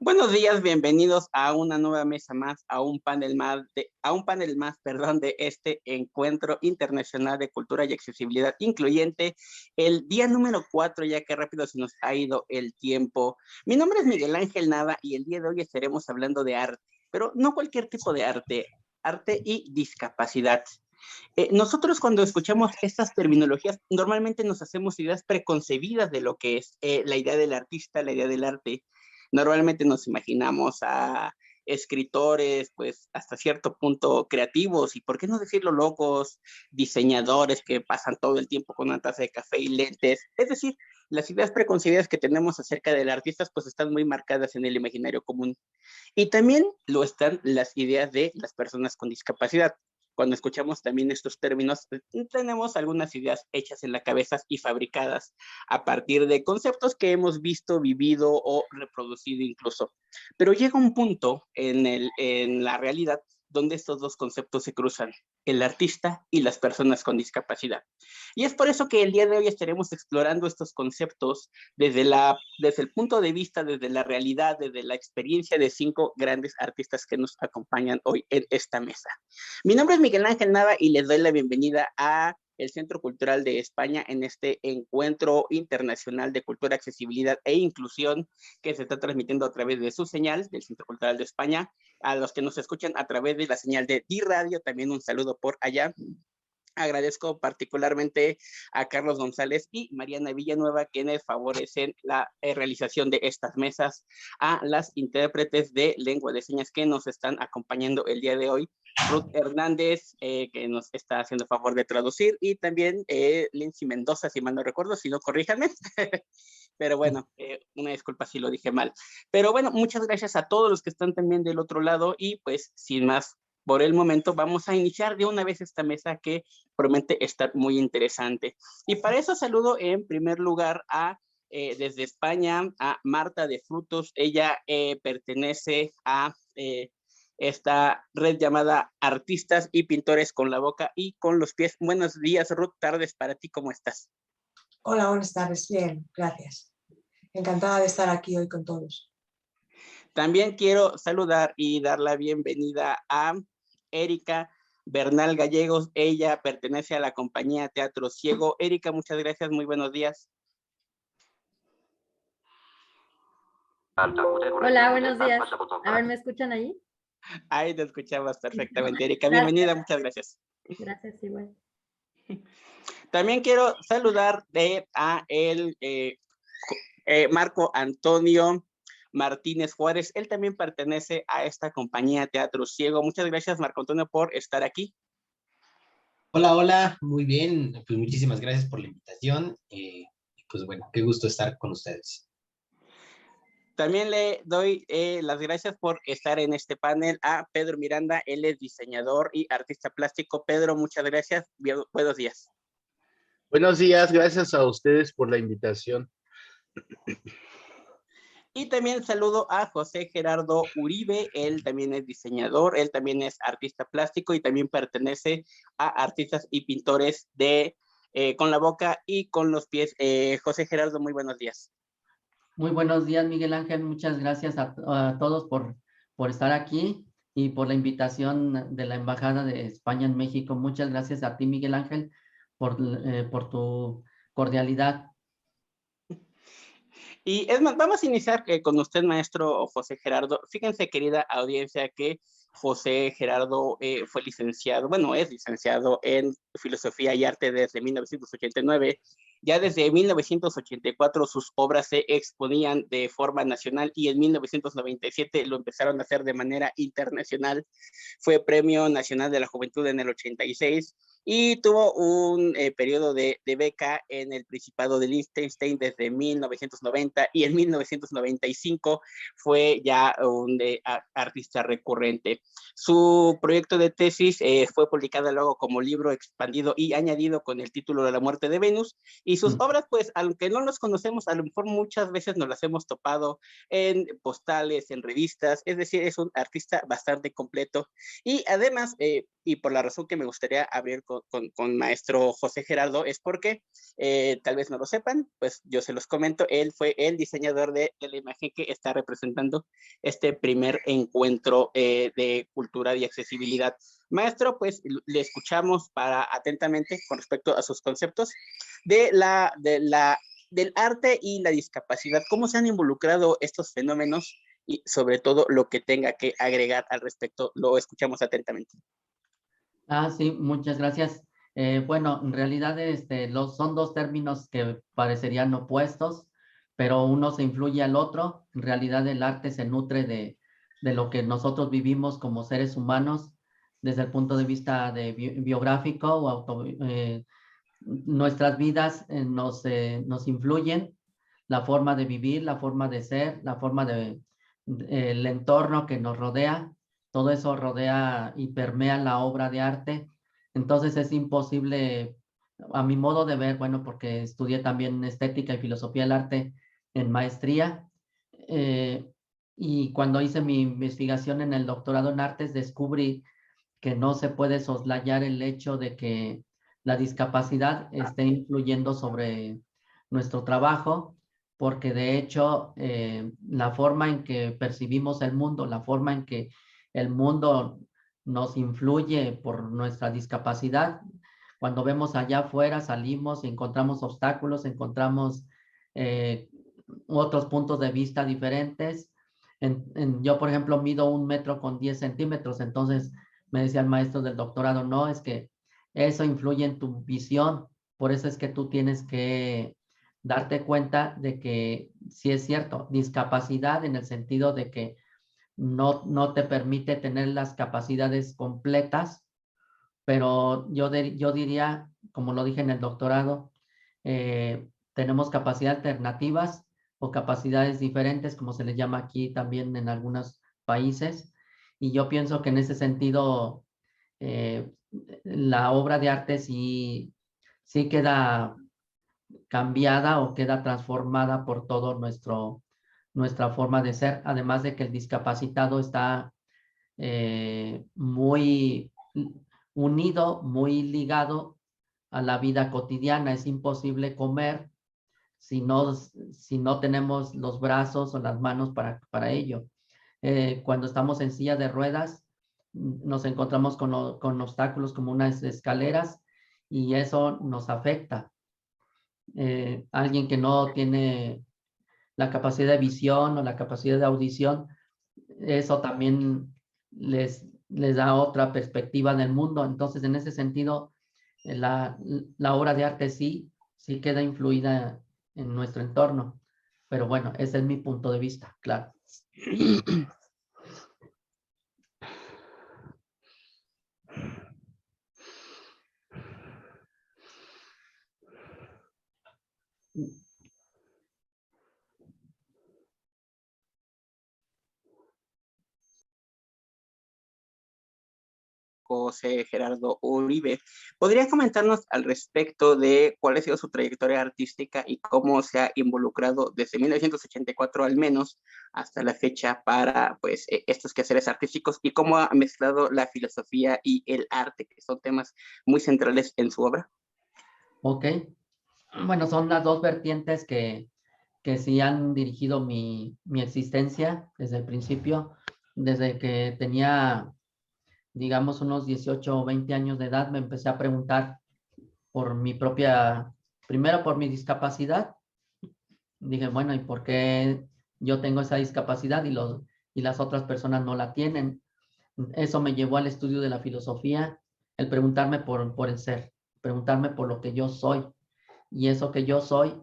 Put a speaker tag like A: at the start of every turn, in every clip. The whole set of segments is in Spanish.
A: Buenos días, bienvenidos a una nueva mesa más, perdón, de este encuentro internacional de cultura y accesibilidad incluyente, el día número 4, ya que rápido se nos ha ido el tiempo. Mi nombre es Miguel Ángel Nava y el día de hoy estaremos hablando de arte, pero no cualquier tipo de arte, arte y discapacidad. Nosotros cuando escuchamos estas terminologías, normalmente nos hacemos ideas preconcebidas de lo que es la idea del artista, la idea del arte. Normalmente nos imaginamos a escritores, pues hasta cierto punto creativos, y por qué no decirlo locos, diseñadores que pasan todo el tiempo con una taza de café y lentes. Es decir, las ideas preconcebidas que tenemos acerca del artista pues están muy marcadas en el imaginario común. Y también lo están las ideas de las personas con discapacidad. Cuando escuchamos también estos términos, tenemos algunas ideas hechas en la cabeza y fabricadas a partir de conceptos que hemos visto, vivido o reproducido incluso. Pero llega un punto en la realidad donde estos dos conceptos se cruzan, el artista y las personas con discapacidad. Y es por eso que el día de hoy estaremos explorando estos conceptos desde el punto de vista, desde la realidad, desde la experiencia de 5 grandes artistas que nos acompañan hoy en esta mesa. Mi nombre es Miguel Ángel Nava y les doy la bienvenida a el Centro Cultural de España en este encuentro internacional de cultura, accesibilidad e inclusión que se está transmitiendo a través de su señal del Centro Cultural de España. A los que nos escuchan a través de la señal de D-Radio, también un saludo por allá. Agradezco particularmente a Carlos González y Mariana Villanueva, quienes favorecen la realización de estas mesas, a las intérpretes de lengua de señas que nos están acompañando el día de hoy, Ruth Hernández, que nos está haciendo favor de traducir, y también Lindsay Mendoza, si mal no recuerdo, si no, corríjanme. Pero bueno, una disculpa si lo dije mal. Pero bueno, muchas gracias a todos los que están también del otro lado y pues sin más por el momento vamos a iniciar de una vez esta mesa que promete estar muy interesante. Y para eso saludo en primer lugar a desde España a Marta de Frutos. Ella pertenece a esta red llamada Artistas y Pintores con la Boca y con los Pies. Buenos días, Ruth, tardes para ti, ¿cómo estás?
B: Hola, buenas tardes. Bien, gracias. Encantada de estar aquí hoy con todos.
A: También quiero saludar y dar la bienvenida a Erika Bernal Gallegos. Ella pertenece a la compañía Teatro Ciego. Erika, muchas gracias, muy buenos días.
C: Hola, buenos días. A ver, ¿me escuchan ahí?
A: Ahí te escuchabas perfectamente, Erika. Bienvenida, muchas gracias.
C: Gracias, igual.
A: También quiero saludar a el Marco Antonio Martínez Juárez. Él también pertenece a esta compañía Teatro Ciego. Muchas gracias, Marco Antonio, por estar aquí.
D: Hola, hola, muy bien. Pues muchísimas gracias por la invitación. Pues bueno, qué gusto estar con ustedes.
A: También le doy las gracias por estar en este panel a Pedro Miranda. Él es diseñador y artista plástico. Pedro, muchas gracias. Buenos días.
E: Buenos días, gracias a ustedes por la invitación.
A: Y también saludo a José Gerardo Uribe. Él también es diseñador, él también es artista plástico y también pertenece a Artistas y Pintores de Con la Boca y con los Pies. José Gerardo, muy buenos días.
F: Muy buenos días, Miguel Ángel. Muchas gracias a todos por estar aquí y por la invitación de la Embajada de España en México. Muchas gracias a ti, Miguel Ángel, por tu cordialidad.
A: Y es más, vamos a iniciar con usted, maestro José Gerardo. Fíjense, querida audiencia, que José Gerardo fue licenciado, bueno, es licenciado en Filosofía y Arte desde 1989. Ya desde 1984 sus obras se exponían de forma nacional y en 1997 lo empezaron a hacer de manera internacional. Fue Premio Nacional de la Juventud en el 86 y tuvo un periodo de beca en el Principado de Liechtenstein desde 1990 y en 1995 fue ya un artista recurrente. Su proyecto de tesis fue publicado luego como libro expandido y añadido con el título de La muerte de Venus, y sus obras, pues, aunque no los conocemos, a lo mejor muchas veces nos las hemos topado en postales, en revistas, es decir, es un artista bastante completo. Y además, y por la razón que me gustaría abrir con maestro José Gerardo es porque, tal vez no lo sepan, pues yo se los comento, él fue el diseñador de la imagen que está representando este primer encuentro de cultura y accesibilidad. Maestro, pues le escuchamos atentamente con respecto a sus conceptos del arte y la discapacidad. ¿Cómo se han involucrado estos fenómenos? Y sobre todo lo que tenga que agregar al respecto, lo escuchamos atentamente.
F: Sí, muchas gracias. Bueno, en realidad son dos términos que parecerían opuestos, pero uno se influye al otro. En realidad el arte se nutre de lo que nosotros vivimos como seres humanos desde el punto de vista biográfico o nuestras vidas nos influyen, la forma de vivir, la forma de ser, la forma el entorno que nos rodea, todo eso rodea y permea la obra de arte. Entonces es imposible, a mi modo de ver, bueno, porque estudié también estética y filosofía del arte en maestría, y cuando hice mi investigación en el doctorado en artes descubrí que no se puede soslayar el hecho de que la discapacidad esté influyendo sobre nuestro trabajo, porque de hecho la forma en que percibimos el mundo, la forma en que el mundo nos influye por nuestra discapacidad, cuando vemos allá afuera, salimos y encontramos obstáculos, encontramos otros puntos de vista diferentes. Yo, por ejemplo, mido 1 metro con 10 centímetros, entonces me decía el maestro del doctorado, no, es que eso influye en tu visión, por eso es que tú tienes que darte cuenta de que sí es cierto, discapacidad en el sentido de que no te permite tener las capacidades completas, pero yo diría, como lo dije en el doctorado, tenemos capacidades alternativas o capacidades diferentes, como se les llama aquí también en algunos países, y yo pienso que en ese sentido la obra de arte sí queda cambiada o queda transformada por todo nuestra forma de ser, además de que el discapacitado está muy unido, muy ligado a la vida cotidiana. Es imposible comer si no tenemos los brazos o las manos para ello. Cuando estamos en silla de ruedas, nos encontramos con obstáculos como unas escaleras y eso nos afecta. Alguien que no tiene la capacidad de visión o la capacidad de audición, eso también les da otra perspectiva del mundo. Entonces, en ese sentido, la obra de arte sí queda influida en nuestro entorno. Pero bueno, ese es mi punto de vista, claro.
A: José Gerardo Uribe. ¿Podría comentarnos al respecto de cuál ha sido su trayectoria artística y cómo se ha involucrado desde 1984 al menos hasta la fecha para pues, estos quehaceres artísticos y cómo ha mezclado la filosofía y el arte, que son temas muy centrales en su obra?
F: Ok. Bueno, son las dos vertientes que sí han dirigido mi existencia desde el principio, desde que tenía, digamos, unos 18 o 20 años de edad, me empecé a preguntar por primero por mi discapacidad. Dije, bueno, ¿y por qué yo tengo esa discapacidad y las otras personas no la tienen? Eso me llevó al estudio de la filosofía, el preguntarme por el ser, preguntarme por lo que yo soy. Y eso que yo soy,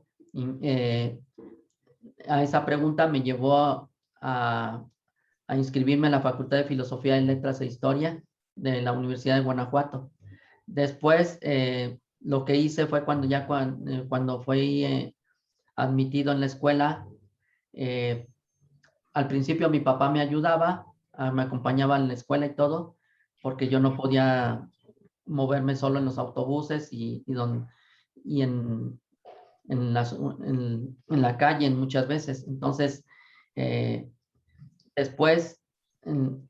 F: a esa pregunta me llevó a inscribirme en la Facultad de Filosofía y Letras e Historia de la Universidad de Guanajuato. Después, lo que hice fue cuando fui admitido en la escuela, al principio mi papá me ayudaba, me acompañaba en la escuela y todo, porque yo no podía moverme solo en los autobuses y en la calle muchas veces. Entonces, después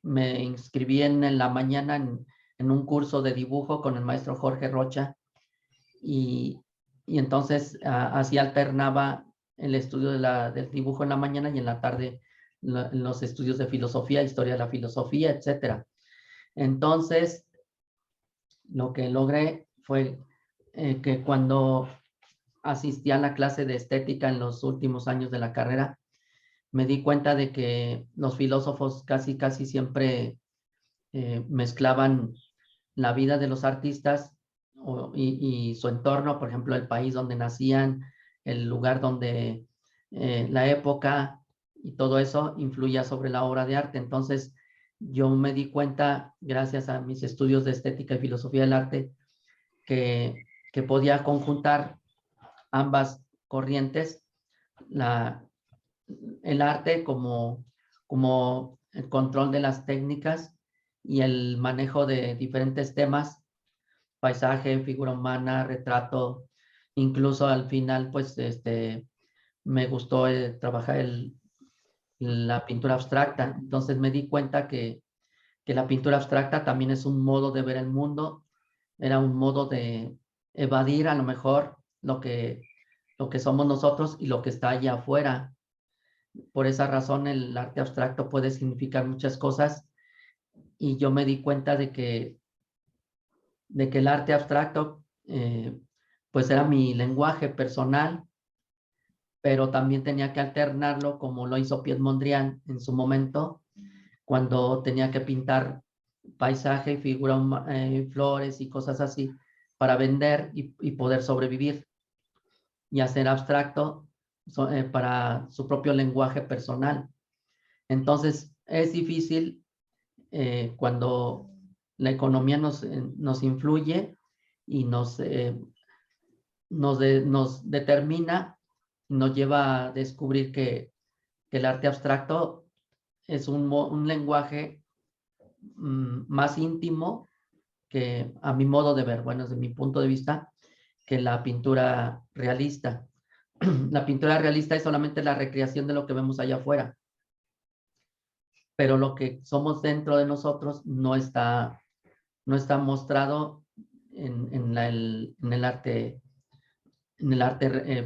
F: me inscribí en la mañana en un curso de dibujo con el maestro Jorge Rocha y entonces así alternaba el estudio del dibujo en la mañana y en la tarde los estudios de filosofía, historia de la filosofía, etcétera. Entonces, lo que logré fue que cuando asistí a la clase de estética en los últimos años de la carrera, me di cuenta de que los filósofos casi siempre mezclaban la vida de los artistas y su entorno, por ejemplo, el país donde nacían, el lugar donde, la época y todo eso influía sobre la obra de arte. Entonces, yo me di cuenta, gracias a mis estudios de estética y filosofía del arte, que podía conjuntar ambas corrientes, el arte como el control de las técnicas y el manejo de diferentes temas, paisaje, figura humana, retrato, incluso al final, pues, me gustó trabajar la pintura abstracta. Entonces me di cuenta que la pintura abstracta también es un modo de ver el mundo, era un modo de evadir a lo mejor lo que somos nosotros y lo que está allá afuera. Por esa razón el arte abstracto puede significar muchas cosas y yo me di cuenta de que el arte abstracto pues era mi lenguaje personal, pero también tenía que alternarlo como lo hizo Piet Mondrian en su momento, cuando tenía que pintar paisaje, figura, flores y cosas así para vender y poder sobrevivir, y hacer abstracto para su propio lenguaje personal. Entonces es difícil cuando la economía nos influye y nos determina, nos lleva a descubrir que el arte abstracto es un lenguaje más íntimo que, a mi modo de ver, bueno, desde mi punto de vista, que la pintura realista. La pintura realista es solamente la recreación de lo que vemos allá afuera, pero lo que somos dentro de nosotros no está mostrado en el arte,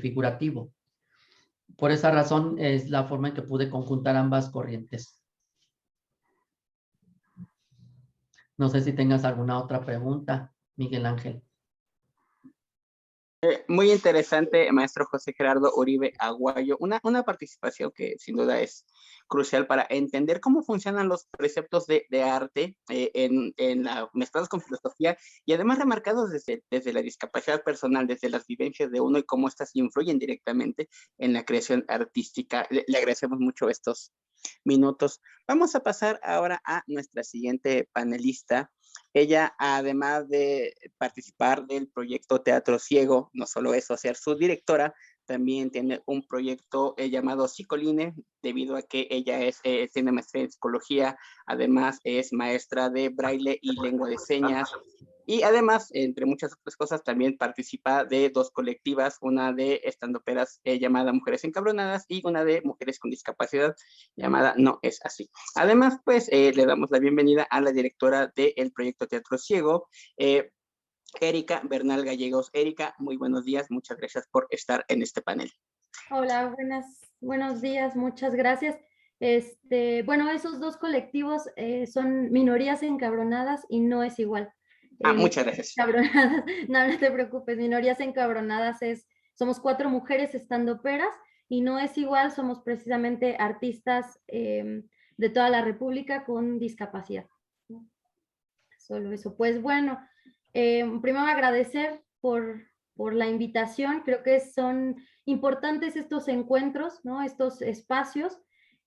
F: figurativo. Por esa razón es la forma en que pude conjuntar ambas corrientes. No sé si tengas alguna otra pregunta, Miguel Ángel.
A: Muy interesante, maestro José Gerardo Uribe Aguayo. Una participación que sin duda es crucial para entender cómo funcionan los preceptos de arte mezclados con filosofía y además remarcados desde la discapacidad personal, desde las vivencias de uno y cómo estas influyen directamente en la creación artística. Le agradecemos mucho estos minutos. Vamos a pasar ahora a nuestra siguiente panelista. Ella, además de participar del proyecto Teatro Ciego, no solo eso, ser su directora, también tiene un proyecto llamado Psicoline, debido a que ella tiene maestría en psicología, además es maestra de braille y lengua de señas, y además, entre muchas otras cosas, también participa de dos colectivas, una de estandoperas llamada Mujeres Encabronadas y una de Mujeres con Discapacidad llamada No Es Así. Además, pues le damos la bienvenida a la directora del proyecto Teatro Ciego, Erika Bernal Gallegos. Erika, muy buenos días, muchas gracias por estar en este panel.
C: Hola, buenos días, muchas gracias. Bueno, esos dos colectivos son Minorías Encabronadas y No Es Igual.
A: Muchas gracias.
C: No te preocupes, Minorías Encabronadas somos 4 mujeres estandoperas y No Es Igual, somos precisamente artistas de toda la República con discapacidad. Solo eso. Pues bueno, primero agradecer por la invitación. Creo que son importantes estos encuentros, ¿no? Estos espacios.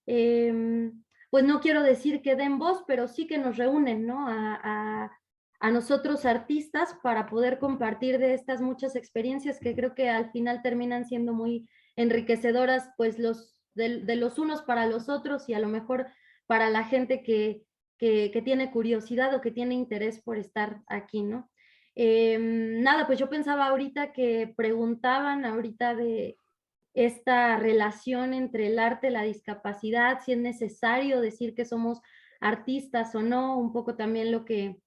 C: Pues no quiero decir que den voz, pero sí que nos reúnen, ¿no? A nosotros artistas para poder compartir de estas muchas experiencias que creo que al final terminan siendo muy enriquecedoras, pues de los unos para los otros y a lo mejor para la gente que tiene curiosidad o que tiene interés por estar aquí, ¿no? Nada, pues yo pensaba ahorita que preguntaban ahorita de esta relación entre el arte y la discapacidad, si es necesario decir que somos artistas o no, un poco también lo que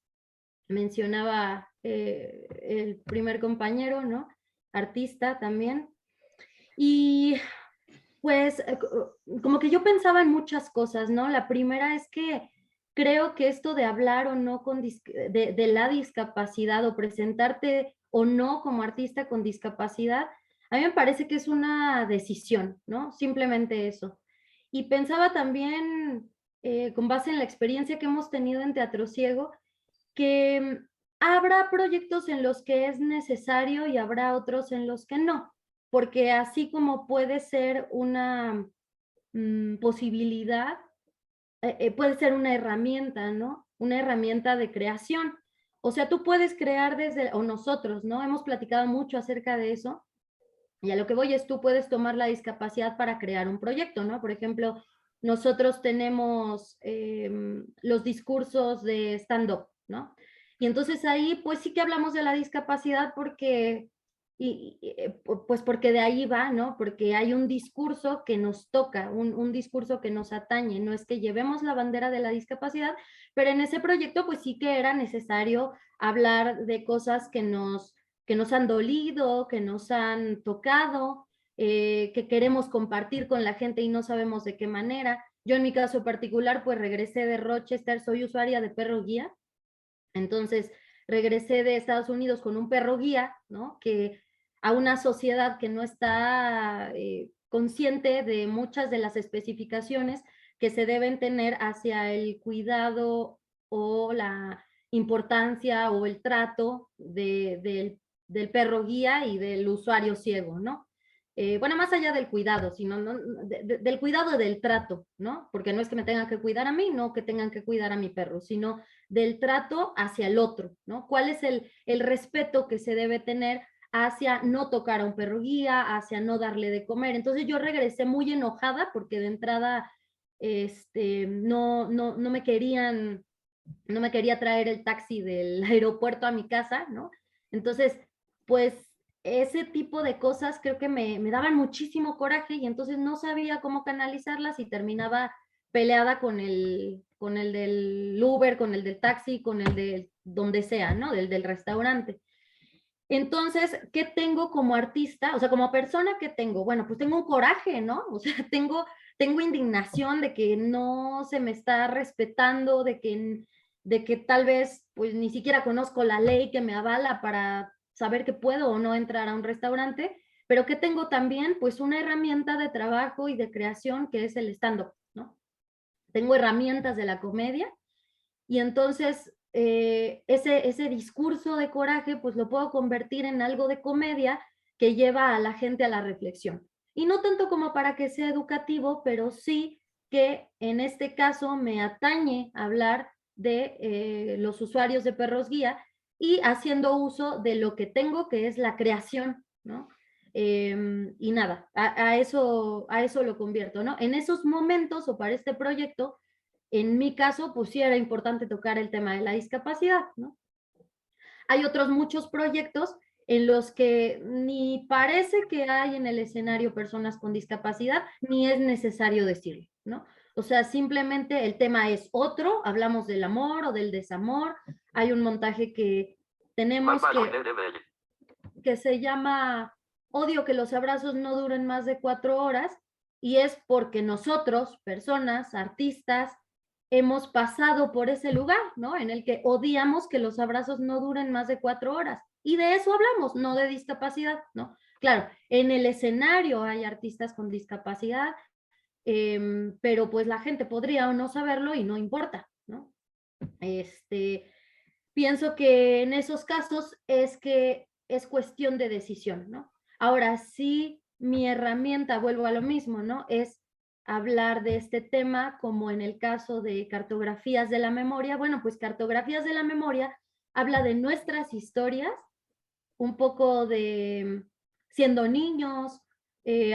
C: mencionaba el primer compañero, ¿no? Artista también. Y pues como que yo pensaba en muchas cosas, ¿no? La primera es que creo que esto de hablar o no de la discapacidad o presentarte o no como artista con discapacidad, a mí me parece que es una decisión, ¿no? Simplemente eso. Y pensaba también, con base en la experiencia que hemos tenido en Teatro Ciego, que habrá proyectos en los que es necesario y habrá otros en los que no, porque así como puede ser una posibilidad, puede ser una herramienta, ¿no? Una herramienta de creación. O sea, tú puedes crear desde, o nosotros, ¿no? Hemos platicado mucho acerca de eso, y a lo que voy es, tú puedes tomar la discapacidad para crear un proyecto, ¿no? Por ejemplo, nosotros tenemos los discursos de stand-up, ¿no? Y entonces ahí, pues sí que hablamos de la discapacidad porque, pues porque de ahí va, ¿no? Porque hay un discurso que nos toca, un discurso que nos atañe. No es que llevemos la bandera de la discapacidad, pero en ese proyecto, pues sí que era necesario hablar de cosas que nos han dolido, que nos han tocado, que queremos compartir con la gente y no sabemos de qué manera. Yo en mi caso particular, pues regresé de Rochester, soy usuaria de perro guía, entonces regresé de Estados Unidos con un perro guía, ¿no? Que a una sociedad que no está consciente de muchas de las especificaciones que se deben tener hacia el cuidado o la importancia o el trato del perro guía y del usuario ciego, ¿no? Bueno, más allá del cuidado, sino del cuidado del trato, ¿no? Porque no es que me tengan que cuidar a mí, no que tengan que cuidar a mi perro, sino del trato hacia el otro, ¿no? ¿Cuál es el respeto que se debe tener hacia no tocar a un perro guía, hacia no darle de comer? Entonces yo regresé muy enojada porque de entrada no me querían, no me quería traer el taxi del aeropuerto a mi casa, ¿no? Entonces, pues ese tipo de cosas creo que me daban muchísimo coraje y entonces no sabía cómo canalizarlas y terminaba peleada con el del Uber, con el del taxi, con el de donde sea, ¿no? Del restaurante. Entonces, ¿qué tengo como artista? O sea, como persona, ¿qué tengo? Bueno, pues tengo un coraje, ¿no? O sea, tengo indignación de que no se me está respetando, de que tal vez, pues ni siquiera conozco la ley que me avala para saber que puedo o no entrar a un restaurante, pero que tengo también, pues, una herramienta de trabajo y de creación que es el stand-up, ¿no? Tengo herramientas de la comedia y entonces ese discurso de coraje pues lo puedo convertir en algo de comedia que lleva a la gente a la reflexión. Y no tanto como para que sea educativo, pero sí que en este caso me atañe hablar de los usuarios de perros guía y haciendo uso de lo que tengo, que es la creación, ¿no? Y nada, a eso lo convierto, ¿no? En esos momentos o para este proyecto, en mi caso, pues sí era importante tocar el tema de la discapacidad, ¿no? Hay otros muchos proyectos en los que ni parece que hay en el escenario personas con discapacidad, ni es necesario decirlo, ¿no? O sea, simplemente el tema es otro, hablamos del amor o del desamor, hay un montaje que tenemos que se llama Odio que los abrazos no duren más de 4 horas, y es porque nosotros, personas, artistas, hemos pasado por ese lugar, ¿no? En el que odiamos que los abrazos no duren más de 4 horas. Y de eso hablamos, no de discapacidad, ¿no? Claro, en el escenario hay artistas con discapacidad, pero pues la gente podría o no saberlo y no importa, ¿no? Pienso que en esos casos es que es cuestión de decisión, ¿no? Ahora sí, mi herramienta, vuelvo a lo mismo, ¿no? Es hablar de este tema como en el caso de cartografías de la memoria. Bueno, pues cartografías de la memoria habla de nuestras historias, un poco de siendo niños,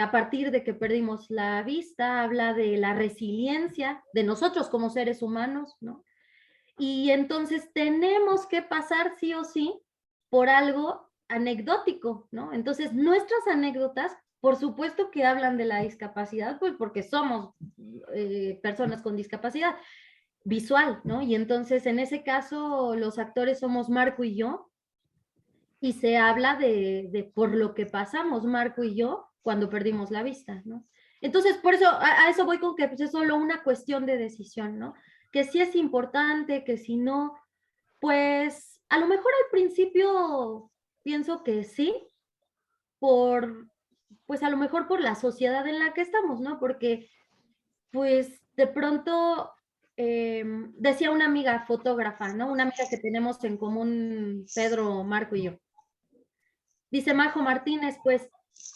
C: a partir de que perdimos la vista, habla de la resiliencia de nosotros como seres humanos, ¿no? Y entonces tenemos que pasar sí o sí por algo anecdótico, ¿no? Entonces nuestras anécdotas, por supuesto que hablan de la discapacidad, pues porque somos personas con discapacidad, visual, ¿no? Y entonces en ese caso los actores somos Marco y yo, y se habla de por lo que pasamos Marco y yo cuando perdimos la vista, ¿no? Entonces, por eso, a eso voy con que pues, es solo una cuestión de decisión, ¿no? Que sí es importante, que si no, pues a lo mejor al principio pienso que sí, pues a lo mejor por la sociedad en la que estamos, ¿no? Porque pues de pronto decía una amiga fotógrafa, ¿no? Una amiga que tenemos en común, Pedro, Marco y yo. Dice Majo Martínez, pues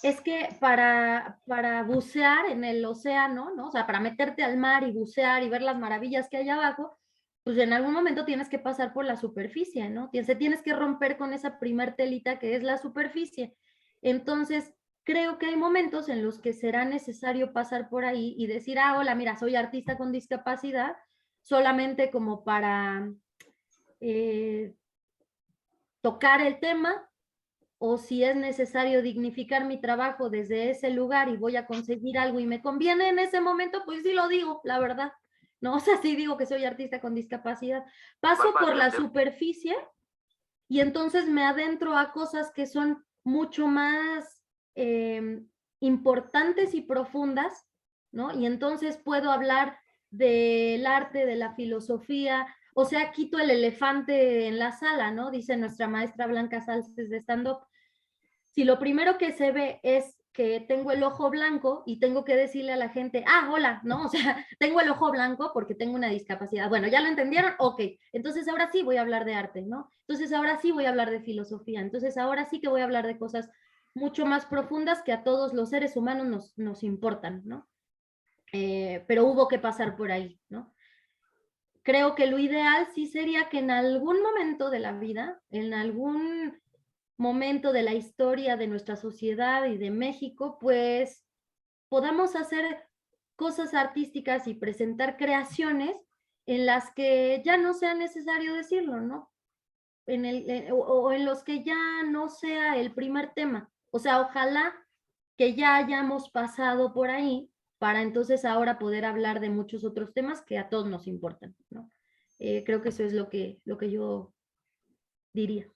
C: es que para bucear en el océano, ¿no? O sea, para meterte al mar y bucear y ver las maravillas que hay abajo, pues en algún momento tienes que pasar por la superficie, ¿no? Tienes que romper con esa primer telita que es la superficie. Entonces, creo que hay momentos en los que será necesario pasar por ahí y decir, ah, hola, mira, soy artista con discapacidad, solamente como para tocar el tema, o si es necesario dignificar mi trabajo desde ese lugar y voy a conseguir algo y me conviene en ese momento, pues sí lo digo, la verdad. No, o sea, sí digo que soy artista con discapacidad. Paso por la superficie y entonces me adentro a cosas que son mucho más importantes y profundas, ¿no? Y entonces puedo hablar del arte, de la filosofía, o sea, quito el elefante en la sala, ¿no? Dice nuestra maestra Blanca Salces de stand-up. Si lo primero que se ve es que tengo el ojo blanco y tengo que decirle a la gente, ah, hola, ¿no? O sea, tengo el ojo blanco porque tengo una discapacidad. Bueno, ¿ya lo entendieron? Ok, entonces ahora sí voy a hablar de arte, ¿no? Entonces ahora sí voy a hablar de filosofía, entonces ahora sí que voy a hablar de cosas mucho más profundas que a todos los seres humanos nos importan, ¿no? Pero hubo que pasar por ahí, ¿no? Creo que lo ideal sí sería que en algún momento de la vida, en algún momento de la historia de nuestra sociedad y de México, pues podamos hacer cosas artísticas y presentar creaciones en las que ya no sea necesario decirlo, ¿no? O en los que ya no sea el primer tema. O sea, ojalá que ya hayamos pasado por ahí para entonces ahora poder hablar de muchos otros temas que a todos nos importan, ¿no? Creo que eso es lo que yo diría.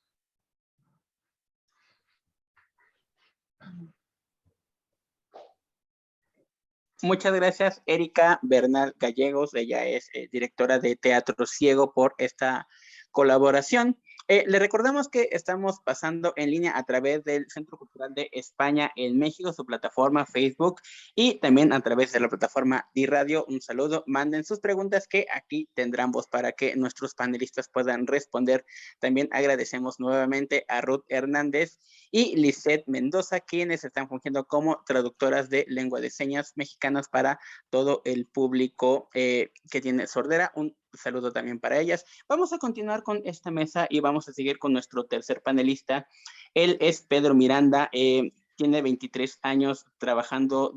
A: Muchas gracias, Erika Bernal Gallegos. Ella es directora de Teatro Ciego por esta colaboración. Le recordamos que estamos pasando en línea a través del Centro Cultural de España en México, su plataforma Facebook, y también a través de la plataforma D-Radio. Un saludo, manden sus preguntas que aquí tendrán voz para que nuestros panelistas puedan responder. También agradecemos nuevamente a Ruth Hernández y Lisette Mendoza, quienes están fungiendo como traductoras de lengua de señas mexicanas para todo el público que tiene sordera. Un saludo también para ellas. Vamos a continuar con esta mesa y vamos a seguir con nuestro tercer panelista. Él es Pedro Miranda, tiene 23 años trabajando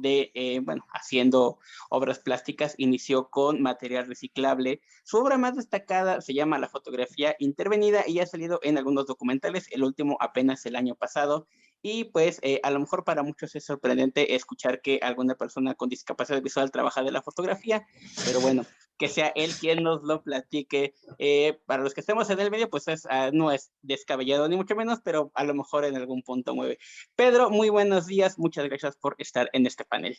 A: haciendo obras plásticas. Inició con material reciclable. Su obra más destacada se llama La fotografía intervenida y ha salido en algunos documentales, el último apenas el año pasado. Y pues a lo mejor para muchos es sorprendente escuchar que alguna persona con discapacidad visual trabaja de la fotografía, pero bueno, que sea él quien nos lo platique. Para los que estemos en el medio, pues no es descabellado ni mucho menos, pero a lo mejor en algún punto mueve. Pedro, muy buenos días, muchas gracias por estar en este panel.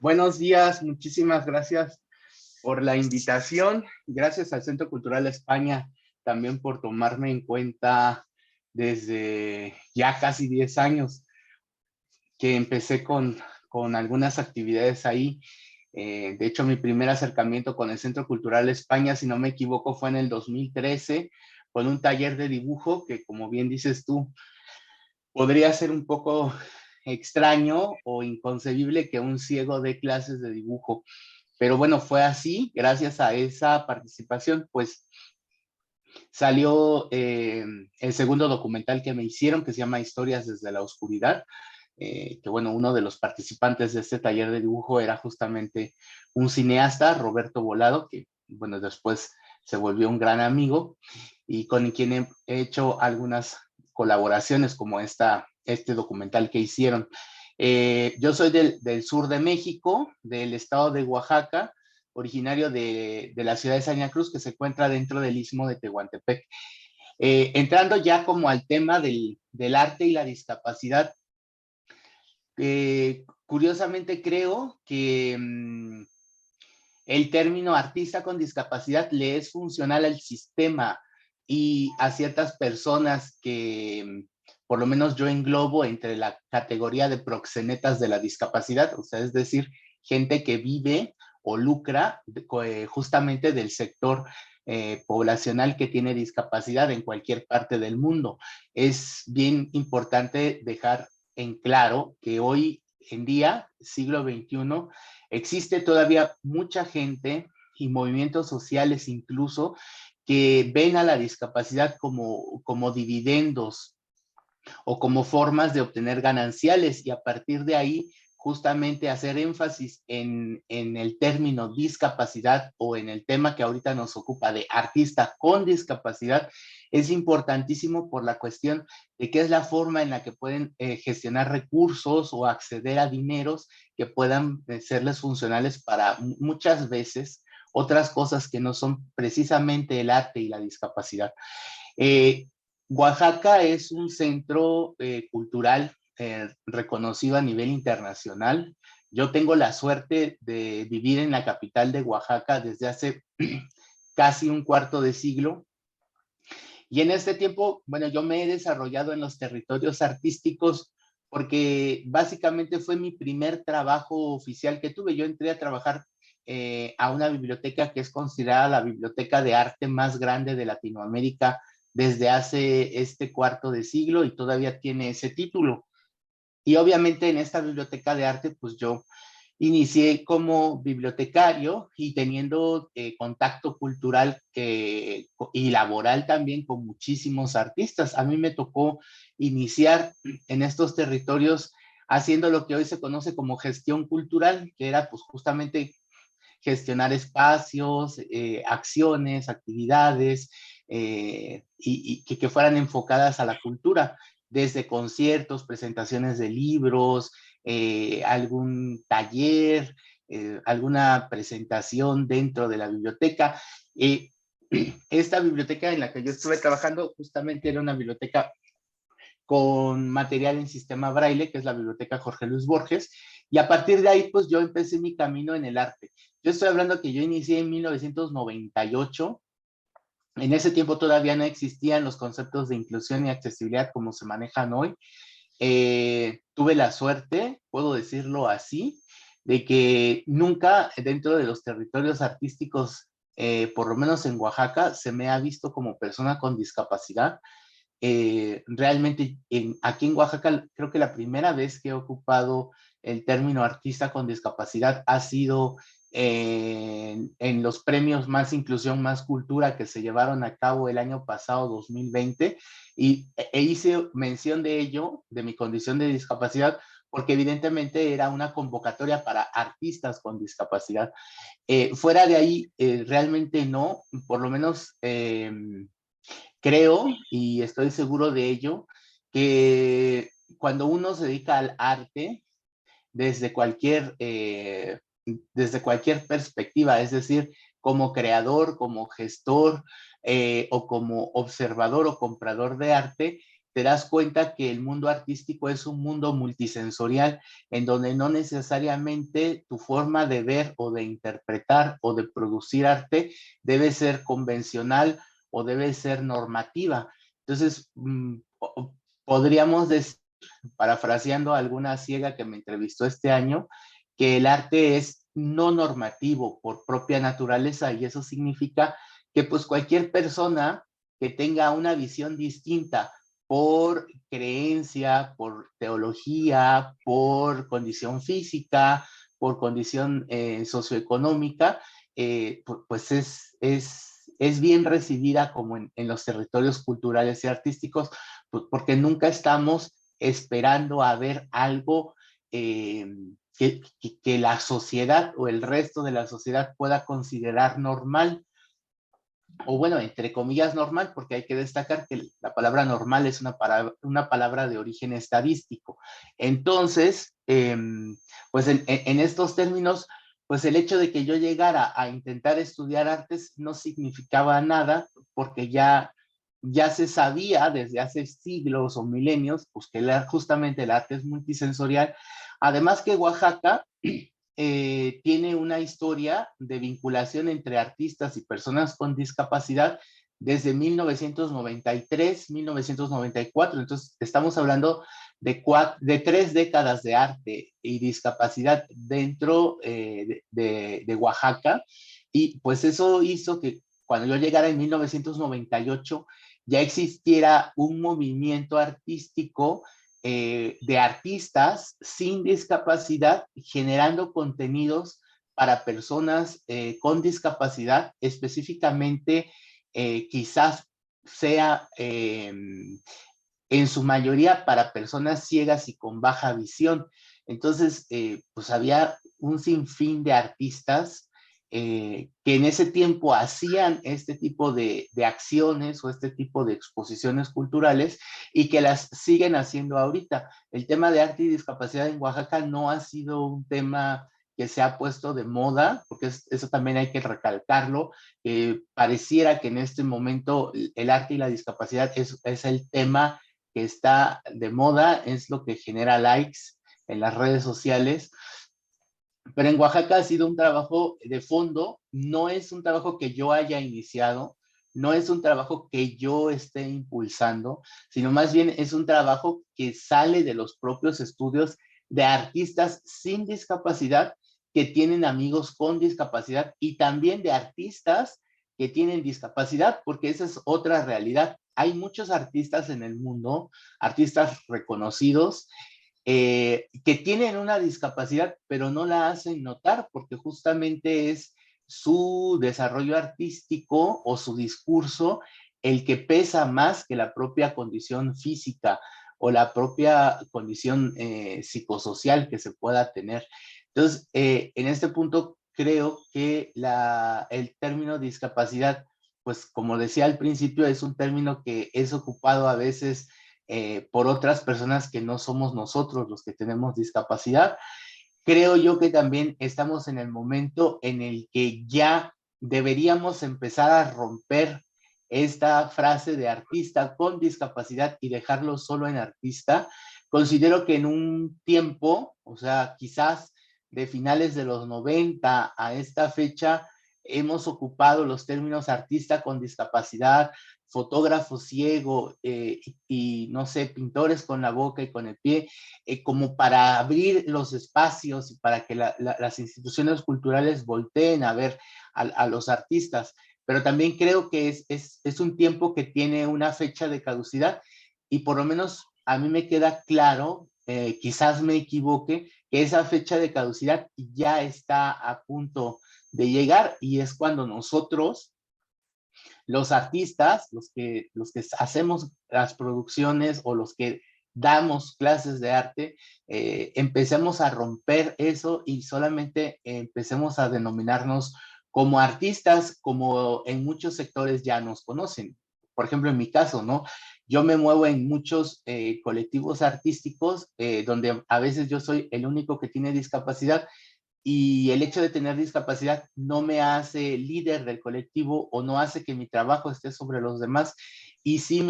E: Buenos días, muchísimas gracias por la invitación. Gracias al Centro Cultural España también por tomarme en cuenta desde ya casi 10 años que empecé con algunas actividades ahí. De hecho, mi primer acercamiento con el Centro Cultural España, si no me equivoco, fue en el 2013, con un taller de dibujo que, como bien dices tú, podría ser un poco extraño o inconcebible que un ciego dé clases de dibujo. Pero bueno, fue así. Gracias a esa participación, pues salió el segundo documental que me hicieron, que se llama Historias desde la Oscuridad, que bueno, uno de los participantes de este taller de dibujo era justamente un cineasta, Roberto Volado, que bueno, después se volvió un gran amigo y con quien he hecho algunas colaboraciones como este documental que hicieron. Yo soy del sur de México, del estado de Oaxaca, originario de la ciudad de Salina Cruz, que se encuentra dentro del Istmo de Tehuantepec. Entrando ya como al tema del arte y la discapacidad, curiosamente creo que el término artista con discapacidad le es funcional al sistema y a ciertas personas que por lo menos yo englobo entre la categoría de proxenetas de la discapacidad, o sea, es decir, gente que vive o lucra justamente del sector poblacional que tiene discapacidad en cualquier parte del mundo. Es bien importante dejar en claro que hoy en día, siglo XXI, existe todavía mucha gente y movimientos sociales incluso que ven a la discapacidad como dividendos o como formas de obtener gananciales, y a partir de ahí justamente hacer énfasis en el término discapacidad o en el tema que ahorita nos ocupa de artista con discapacidad es importantísimo por la cuestión de qué es la forma en la que pueden gestionar recursos o acceder a dineros que puedan serles funcionales para muchas veces otras cosas que no son precisamente el arte y la discapacidad. Oaxaca es un centro cultural reconocido a nivel internacional. Yo tengo la suerte de vivir en la capital de Oaxaca desde hace casi un cuarto de siglo. Y en este tiempo, bueno, yo me he desarrollado en los territorios artísticos porque básicamente fue mi primer trabajo oficial que tuve. Yo entré a trabajar a una biblioteca que es considerada la biblioteca de arte más grande de Latinoamérica desde hace este cuarto de siglo y todavía tiene ese título. Y obviamente en esta biblioteca de arte, pues yo inicié como bibliotecario y teniendo contacto cultural y laboral también con muchísimos artistas. A mí me tocó iniciar en estos territorios haciendo lo que hoy se conoce como gestión cultural, que era pues justamente gestionar espacios, acciones, actividades y que fueran enfocadas a la cultura, desde conciertos, presentaciones de libros, algún taller, alguna presentación dentro de la biblioteca. Esta biblioteca en la que yo estuve trabajando justamente era una biblioteca con material en sistema braille, que es la biblioteca Jorge Luis Borges, y a partir de ahí, pues yo empecé mi camino en el arte. Yo estoy hablando que yo inicié en 1998, en ese tiempo todavía no existían los conceptos de inclusión y accesibilidad como se manejan hoy. Tuve la suerte, puedo decirlo así, de que nunca dentro de los territorios artísticos, por lo menos en Oaxaca, se me ha visto como persona con discapacidad. Realmente aquí en Oaxaca creo que la primera vez que he ocupado el término artista con discapacidad ha sido en los premios Más Inclusión, Más Cultura que se llevaron a cabo el año pasado, 2020, y hice mención de ello, de mi condición de discapacidad, porque evidentemente era una convocatoria para artistas con discapacidad. Fuera de ahí, realmente no, por lo menos creo y estoy seguro de ello, que cuando uno se dedica al arte, desde cualquier perspectiva, es decir, como creador, como gestor o como observador o comprador de arte, te das cuenta que el mundo artístico es un mundo multisensorial en donde no necesariamente tu forma de ver o de interpretar o de producir arte debe ser convencional o debe ser normativa. Entonces, podríamos decir, parafraseando a alguna ciega que me entrevistó este año, que el arte es no normativo por propia naturaleza, y eso significa que pues cualquier persona que tenga una visión distinta por creencia, por teología, por condición física, por condición socioeconómica, pues es bien recibida como en los territorios culturales y artísticos, pues porque nunca estamos esperando a ver algo que la sociedad o el resto de la sociedad pueda considerar normal, o bueno, entre comillas normal, porque hay que destacar que la palabra normal es una palabra de origen estadístico. Entonces, pues en estos términos, pues el hecho de que yo llegara a intentar estudiar artes no significaba nada, porque ya se sabía desde hace siglos o milenios, pues que justamente el arte es multisensorial. Además que Oaxaca tiene una historia de vinculación entre artistas y personas con discapacidad desde 1993, 1994. Entonces, estamos hablando de 3 décadas de arte y discapacidad dentro de Oaxaca. Y pues eso hizo que cuando yo llegara en 1998 ya existiera un movimiento artístico de artistas sin discapacidad generando contenidos para personas con discapacidad, específicamente quizás sea en su mayoría para personas ciegas y con baja visión. Entonces, pues había un sinfín de artistas que en ese tiempo hacían este tipo de acciones o este tipo de exposiciones culturales y que las siguen haciendo ahorita. El tema de arte y discapacidad en Oaxaca no ha sido un tema que se ha puesto de moda, porque eso también hay que recalcarlo. Pareciera que en este momento el arte y la discapacidad es el tema que está de moda, es lo que genera likes en las redes sociales. Pero en Oaxaca ha sido un trabajo de fondo, no es un trabajo que yo haya iniciado, no es un trabajo que yo esté impulsando, sino más bien es un trabajo que sale de los propios estudios de artistas sin discapacidad que tienen amigos con discapacidad y también de artistas que tienen discapacidad, porque esa es otra realidad. Hay muchos artistas en el mundo, artistas reconocidos, que tienen una discapacidad, pero no la hacen notar porque justamente es su desarrollo artístico o su discurso el que pesa más que la propia condición física o la propia condición psicosocial que se pueda tener. Entonces, en este punto creo que el término discapacidad, pues como decía al principio, es un término que es ocupado a veces por otras personas que no somos nosotros los que tenemos discapacidad. Creo yo que también estamos en el momento en el que ya deberíamos empezar a romper esta frase de artista con discapacidad y dejarlo solo en artista. Considero que en un tiempo, o sea, quizás de finales de los 90 a esta fecha, hemos ocupado los términos artista con discapacidad, fotógrafo ciego y no sé, pintores con la boca y con el pie, como para abrir los espacios y para que las instituciones culturales volteen a ver a los artistas. Pero también creo que es un tiempo que tiene una fecha de caducidad y por lo menos a mí me queda claro, quizás me equivoque, que esa fecha de caducidad ya está a punto de llegar y es cuando nosotros, los artistas, los que hacemos las producciones o los que damos clases de arte, empecemos a romper eso y solamente empecemos a denominarnos como artistas, como en muchos sectores ya nos conocen. Por ejemplo, en mi caso, ¿no? Yo me muevo en muchos colectivos artísticos donde a veces yo soy el único que tiene discapacidad y el hecho de tener discapacidad no me hace líder del colectivo o no hace que mi trabajo esté sobre los demás y sí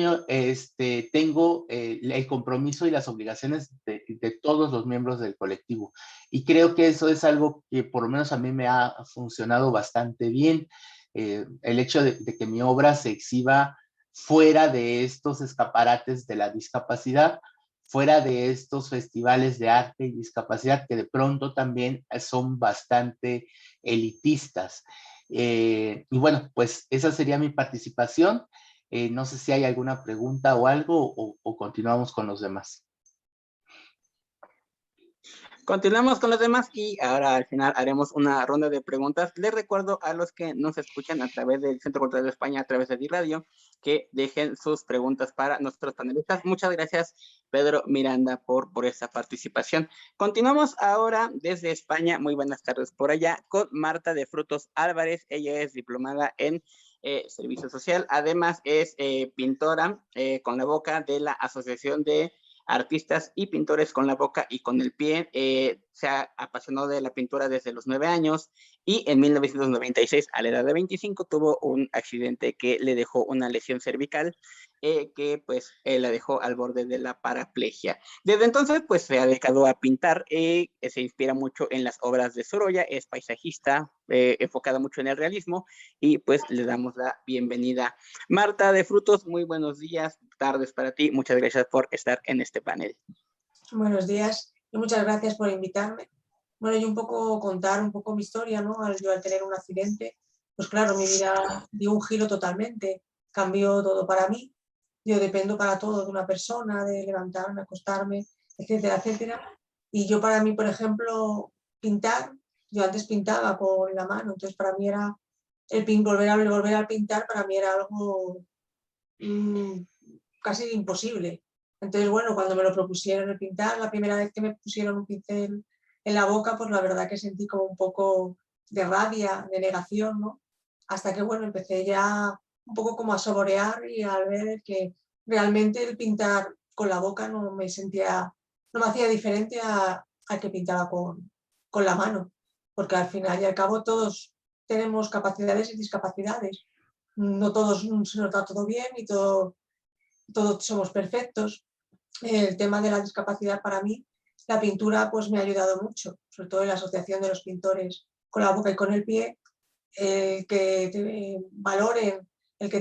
E: tengo el compromiso y las obligaciones de todos los miembros del colectivo. Y creo que eso es algo que por lo menos a mí me ha funcionado bastante bien. El hecho de que mi obra se exhiba fuera de estos escaparates de la discapacidad, fuera de estos festivales de arte y discapacidad que de pronto también son bastante elitistas. Y bueno, pues esa sería mi participación. No sé si hay alguna pregunta o algo o continuamos con los demás.
A: Continuamos con los demás y ahora al final haremos una ronda de preguntas. Les recuerdo a los que nos escuchan a través del Centro Cultural de España, a través de D-Radio, que dejen sus preguntas para nuestros panelistas. Muchas gracias, Pedro Miranda, por esta participación. Continuamos ahora desde España. Muy buenas tardes por allá con Marta de Frutos Álvarez. Ella es diplomada en Servicio Social. Además es pintora con la boca de la Asociación de Artistas y Pintores con la Boca y con el Pie. se apasionó de la pintura desde los 9 años y en 1996, a la edad de 25, tuvo un accidente que le dejó una lesión cervical que pues la dejó al borde de la paraplegia. Desde entonces pues se ha dedicado a pintar, se inspira mucho en las obras de Sorolla, es paisajista, enfocada mucho en el realismo y pues le damos la bienvenida. Marta de Frutos, muy buenos días, tardes para ti, muchas gracias por estar en este panel.
B: Buenos días y muchas gracias por invitarme. Bueno, yo un poco contar un poco mi historia, ¿no? Yo al tener un accidente, pues claro, mi vida dio un giro totalmente, cambió todo para mí. Yo dependo para todo de una persona, de levantarme, acostarme, etcétera, etcétera. Y yo para mí, por ejemplo, pintar, yo antes pintaba con la mano, entonces para mí era volver a pintar, para mí era algo casi imposible. Entonces, bueno, cuando me lo propusieron el pintar, la primera vez que me pusieron un pincel en la boca, pues la verdad que sentí como un poco de rabia, de negación, ¿no? Hasta que, bueno, empecé ya un poco como a saborear y a ver que realmente el pintar con la boca no me hacía diferente a que pintaba con la mano, porque al final y al cabo todos tenemos capacidades y discapacidades. No todos se nos da todo bien y todos somos perfectos. El tema de la discapacidad para mí, la pintura pues me ha ayudado mucho, sobre todo en la Asociación de los Pintores con la boca y con el pie, que te valoren, el que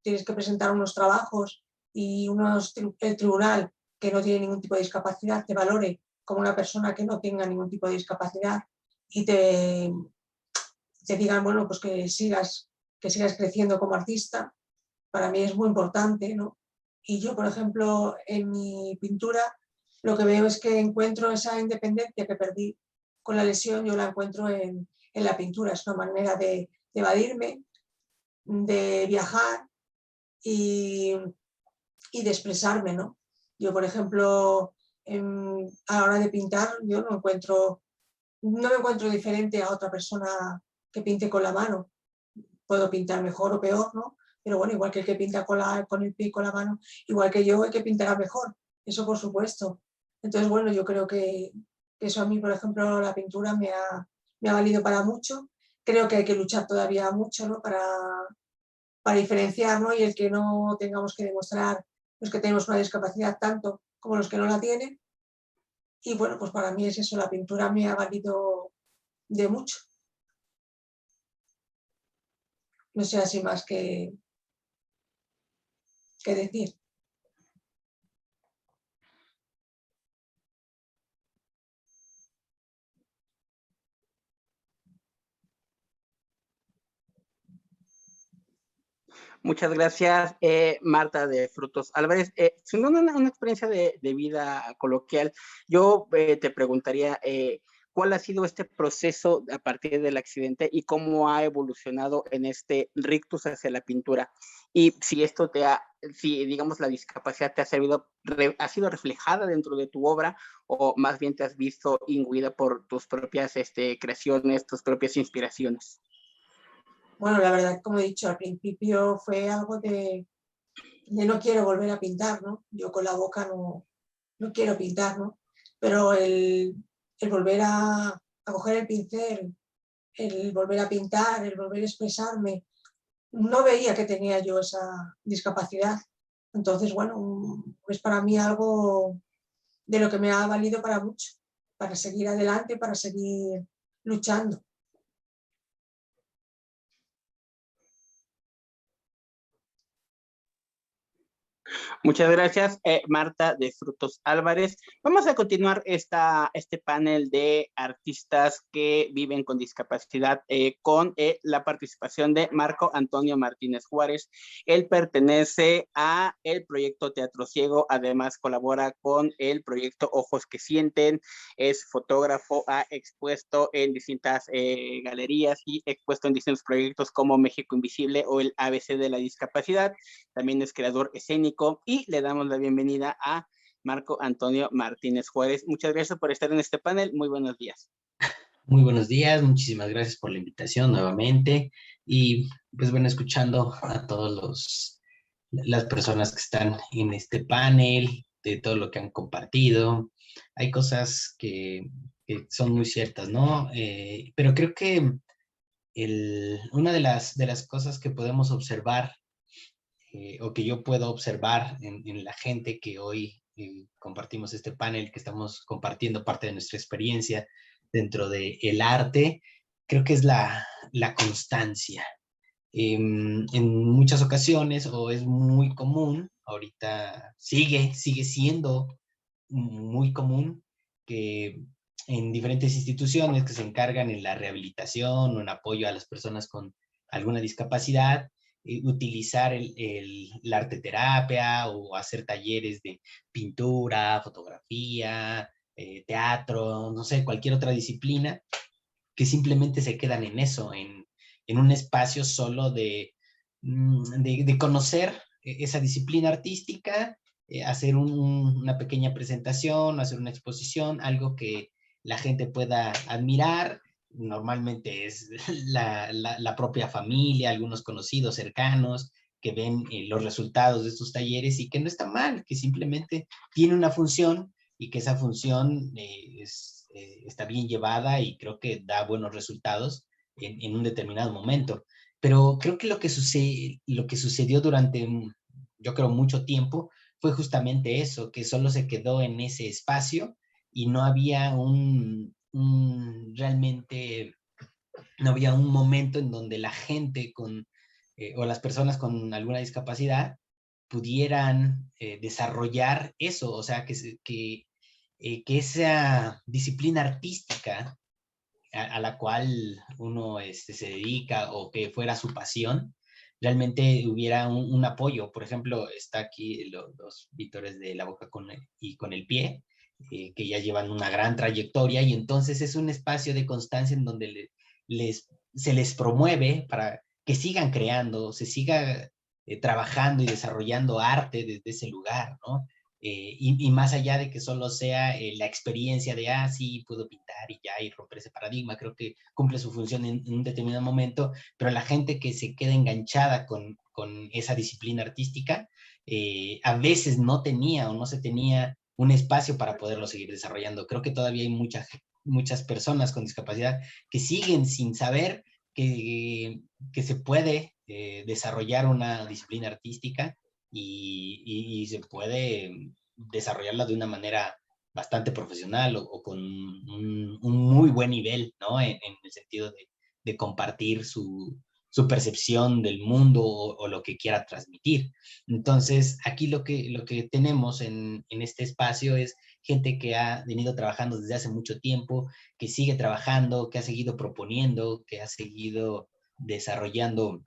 B: tienes que presentar unos trabajos y el tribunal que no tiene ningún tipo de discapacidad te valore como una persona que no tenga ningún tipo de discapacidad y te digan, bueno, pues que sigas creciendo como artista, para mí es muy importante, ¿no? Y yo, por ejemplo, en mi pintura lo que veo es que encuentro esa independencia que perdí con la lesión, yo la encuentro en la pintura. Es una manera de evadirme, de viajar y de expresarme, ¿no? Yo, por ejemplo, a la hora de pintar, yo no me encuentro diferente a otra persona que pinte con la mano. Puedo pintar mejor o peor, ¿no? Pero bueno, igual que el que pinta con el pie y con la mano, igual que yo, el que pintará mejor. Eso por supuesto. Entonces, bueno, yo creo que eso a mí, por ejemplo, la pintura me ha valido para mucho. Creo que hay que luchar todavía mucho, ¿no? Para diferenciar, ¿no? Y el que no tengamos que demostrar los que tenemos una discapacidad tanto como los que no la tienen. Y bueno, pues para mí es eso, la pintura me ha valido de mucho. No sé así más que decir.
A: Muchas gracias, Marta de Frutos Álvarez. Siendo una experiencia de vida coloquial, yo te preguntaría cuál ha sido este proceso a partir del accidente y cómo ha evolucionado en este rictus hacia la pintura. Y si esto si digamos la discapacidad te ha servido, ha sido reflejada dentro de tu obra o más bien te has visto imbuida por tus propias creaciones, tus propias inspiraciones.
B: Bueno, la verdad, como he dicho, al principio fue algo de no quiero volver a pintar, ¿no? Yo con la boca no quiero pintar, ¿no? Pero el volver a coger el pincel, el volver a pintar, el volver a expresarme, no veía que tenía yo esa discapacidad. Entonces, bueno, es para mí algo de lo que me ha valido para mucho, para seguir adelante, para seguir luchando.
A: Muchas gracias, Marta de Frutos Álvarez. Vamos a continuar este panel de artistas que viven con discapacidad con la participación de Marco Antonio Martínez Juárez. Él pertenece a el proyecto Teatro Ciego, además colabora con el proyecto Ojos que Sienten, es fotógrafo, ha expuesto en distintas galerías y expuesto en distintos proyectos como México Invisible o el ABC de la Discapacidad. También es creador escénico y le damos la bienvenida a Marco Antonio Martínez Juárez. Muchas gracias por estar en este panel. Muy buenos días.
D: Muy buenos días, muchísimas gracias por la invitación nuevamente y pues bueno, escuchando a todos las personas que están en este panel, de todo lo que han compartido. hay cosas que son muy ciertas, ¿no? Pero creo que una de las cosas que podemos observar, o que yo puedo observar en la gente que hoy compartimos este panel, que estamos compartiendo parte de nuestra experiencia dentro del arte, creo que es la constancia. En muchas ocasiones, o es muy común, ahorita sigue siendo muy común, que en diferentes instituciones que se encargan en la rehabilitación o en apoyo a las personas con alguna discapacidad, utilizar la arteterapia o hacer talleres de pintura, fotografía, teatro, no sé, cualquier otra disciplina, que simplemente se quedan en eso, en un espacio solo de conocer esa disciplina artística, hacer una pequeña presentación, hacer una exposición, algo que la gente pueda admirar. Normalmente es la propia familia, algunos conocidos cercanos, que ven los resultados de estos talleres, y que no está mal, que simplemente tiene una función, y que esa función está bien llevada, y creo que da buenos resultados en un determinado momento. Pero creo que lo que sucedió durante, yo creo, mucho tiempo, fue justamente eso, que solo se quedó en ese espacio, y no había realmente, no había un momento en donde la gente o las personas con alguna discapacidad pudieran desarrollar eso, o sea, que esa disciplina artística a la cual uno se dedica, o que fuera su pasión, realmente hubiera un apoyo. Por ejemplo, está aquí los pintores de la boca y con el pie, que ya llevan una gran trayectoria, y entonces es un espacio de constancia en donde se les promueve para que sigan creando, se siga trabajando y desarrollando arte desde ese lugar, ¿no? Y más allá de que solo sea la experiencia de, sí, puedo pintar y ya, y romper ese paradigma, creo que cumple su función en un determinado momento, pero la gente que se queda enganchada con esa disciplina artística, a veces no tenía, o no se tenía un espacio para poderlo seguir desarrollando. Creo que todavía hay muchas personas con discapacidad que siguen sin saber que se puede desarrollar una disciplina artística, y se puede desarrollarla de una manera bastante profesional, o con un muy buen nivel, ¿no? En el sentido de compartir su percepción del mundo, o lo que quiera transmitir. Entonces, aquí lo que tenemos en este espacio es gente que ha venido trabajando desde hace mucho tiempo, que sigue trabajando, que ha seguido proponiendo, que ha seguido desarrollando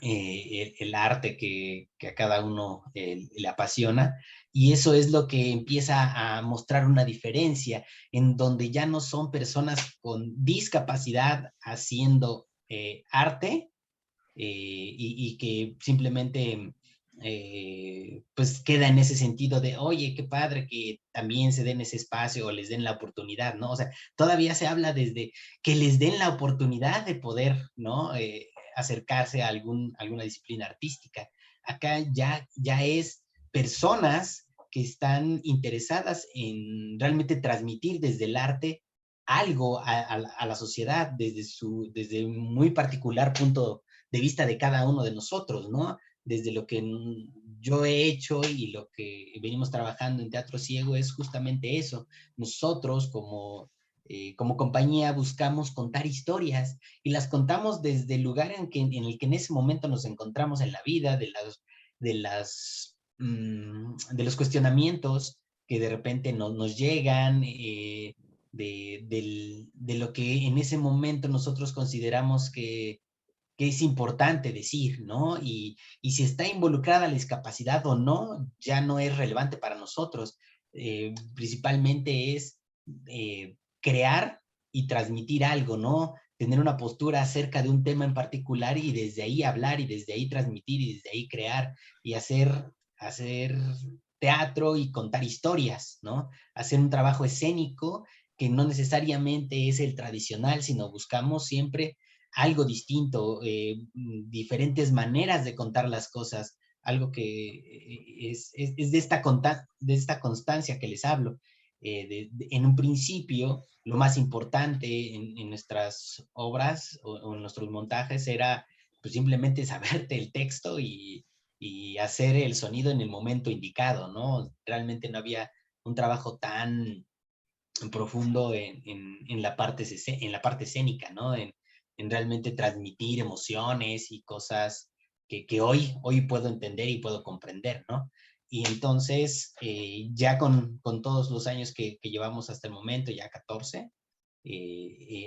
D: el arte que a cada uno le apasiona, y eso es lo que empieza a mostrar una diferencia, en donde ya no son personas con discapacidad haciendo arte, y que simplemente pues queda en ese sentido de, oye, qué padre que también se den ese espacio, o les den la oportunidad, ¿no? O sea, todavía se habla desde que les den la oportunidad de poder, ¿no? Acercarse a alguna disciplina artística. Acá ya es personas que están interesadas en realmente transmitir desde el arte algo a la sociedad, desde un muy particular punto de vista de cada uno de nosotros, ¿no? Desde lo que yo he hecho y lo que venimos trabajando en Teatro Ciego es justamente eso. Nosotros como compañía buscamos contar historias, y las contamos desde el lugar en el que en ese momento nos encontramos en la vida, de los cuestionamientos que de repente nos llegan, de lo que en ese momento nosotros consideramos que es importante decir, ¿no? Y si está involucrada la discapacidad o no, ya no es relevante para nosotros. Principalmente es crear y transmitir algo, ¿no? Tener una postura acerca de un tema en particular, y desde ahí hablar, y desde ahí transmitir, y desde ahí crear, y hacer teatro y contar historias, ¿no? Hacer un trabajo escénico que no necesariamente es el tradicional, sino buscamos siempre algo distinto, diferentes maneras de contar las cosas, algo que es de esta constancia que les hablo. en un principio, lo más importante en nuestras obras o en nuestros montajes era pues, simplemente saberte el texto y hacer el sonido en el momento indicado, ¿no? Realmente no había un trabajo tan profundo en la parte escénica, ¿no? En realmente transmitir emociones y cosas que hoy puedo entender y puedo comprender, ¿no? Y entonces, ya con todos los años que llevamos hasta el momento, ya 14,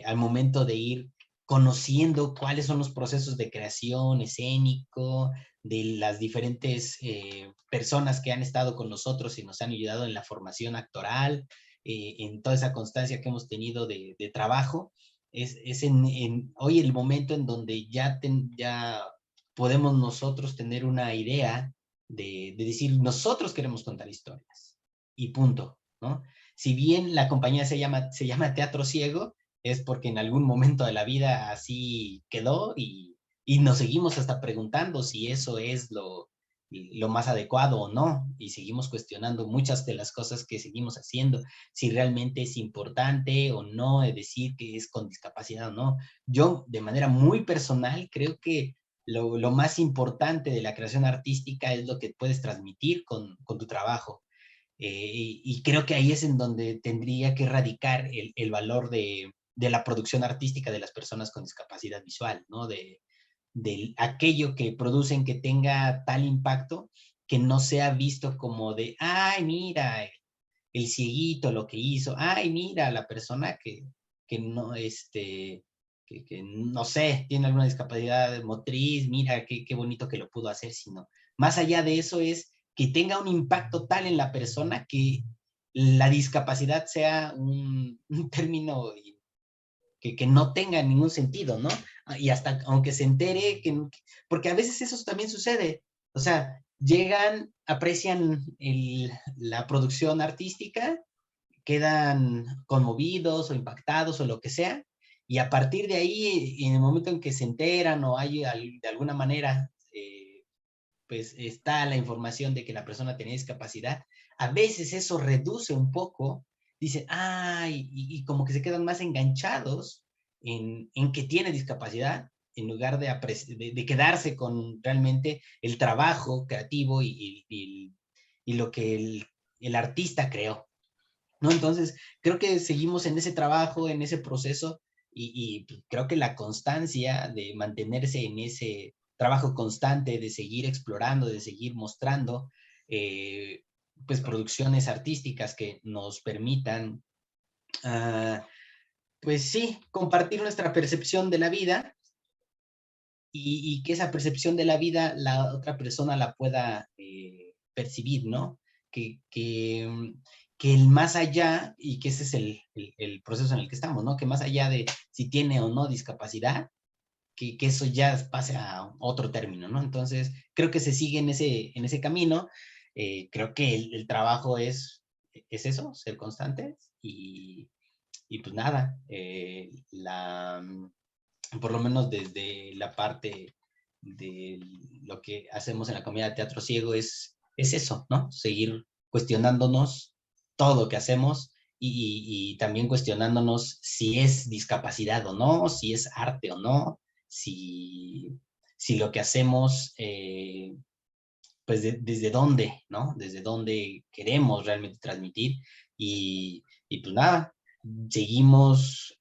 D: al momento de ir conociendo cuáles son los procesos de creación escénico, de las diferentes personas que han estado con nosotros y nos han ayudado en la formación actoral, en toda esa constancia que hemos tenido de trabajo, es hoy el momento en donde ya podemos nosotros tener una idea de decir, nosotros queremos contar historias, y punto, ¿no? Si bien la compañía se llama Teatro Ciego, es porque en algún momento de la vida así quedó y nos seguimos hasta preguntando si eso es lo más adecuado o no, y seguimos cuestionando muchas de las cosas que seguimos haciendo, si realmente es importante o no decir que es con discapacidad o no. Yo, de manera muy personal, creo que lo más importante de la creación artística es lo que puedes transmitir con tu trabajo. Y creo que ahí es en donde tendría que radicar el valor de la producción artística de las personas con discapacidad visual, ¿no? De aquello que producen que tenga tal impacto que no sea visto como de, ay, mira, el cieguito lo que hizo, ay, mira, la persona que no, que no sé, tiene alguna discapacidad motriz, mira, qué bonito que lo pudo hacer, sino más allá de eso es que tenga un impacto tal en la persona que la discapacidad sea un término que no tenga ningún sentido, ¿no? Y hasta aunque se entere, porque a veces eso también sucede, o sea, llegan, aprecian la producción artística, quedan conmovidos o impactados o lo que sea, y a partir de ahí, en el momento en que se enteran o hay de alguna manera, pues está la información de que la persona tenía discapacidad, a veces eso reduce un poco, dicen, ay, y como que se quedan más enganchados en que tiene discapacidad, en lugar de quedarse con realmente el trabajo creativo y lo que el artista creó, ¿no? Entonces, creo que seguimos en ese trabajo, en ese proceso, y creo que la constancia de mantenerse en ese trabajo constante, de seguir explorando, de seguir mostrando, pues producciones artísticas que nos permitan, pues sí, compartir nuestra percepción de la vida y que esa percepción de la vida la otra persona la pueda percibir, ¿no? Que el más allá, y que ese es el proceso en el que estamos, ¿no? Que más allá de si tiene o no discapacidad, que eso ya pase a otro término, ¿no? Entonces, creo que se sigue en ese camino. Creo que el trabajo es eso, ser constantes y pues nada, por lo menos desde la parte de lo que hacemos en la comunidad de Teatro Ciego es eso, ¿no? Seguir cuestionándonos todo lo que hacemos y también cuestionándonos si es discapacidad o no, si es arte o no, si lo que hacemos, pues desde dónde, ¿no? Desde dónde queremos realmente transmitir y pues nada, seguimos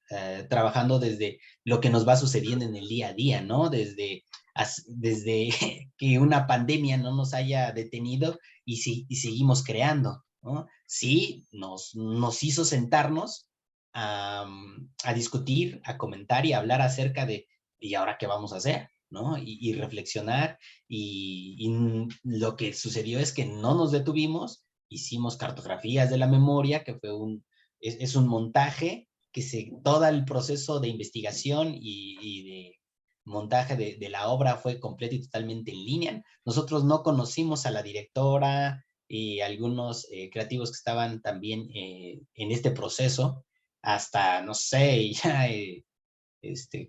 D: trabajando desde lo que nos va sucediendo en el día a día, ¿no? Desde que una pandemia no nos haya detenido y seguimos creando, ¿no? Sí, nos hizo sentarnos a discutir, a comentar y a hablar acerca de, ¿y ahora qué vamos a hacer? ¿No? Y reflexionar y lo que sucedió es que no nos detuvimos, hicimos cartografías de la memoria, que fue es un montaje que todo el proceso de investigación y de montaje de la obra fue completo y totalmente en línea. Nosotros no conocimos a la directora y algunos creativos que estaban también en este proceso hasta, no sé, ya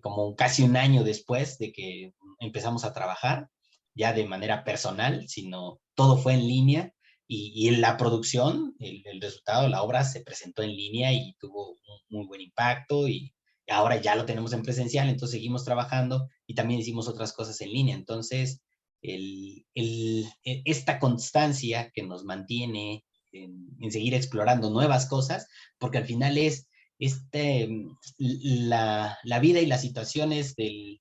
D: como casi un año después de que empezamos a trabajar, ya de manera personal, sino todo fue en línea. y en la producción, el resultado, la obra se presentó en línea y tuvo un muy buen impacto, y ahora ya lo tenemos en presencial, entonces seguimos trabajando y también hicimos otras cosas en línea. Entonces, esta constancia que nos mantiene en seguir explorando nuevas cosas, porque al final es la vida y las situaciones de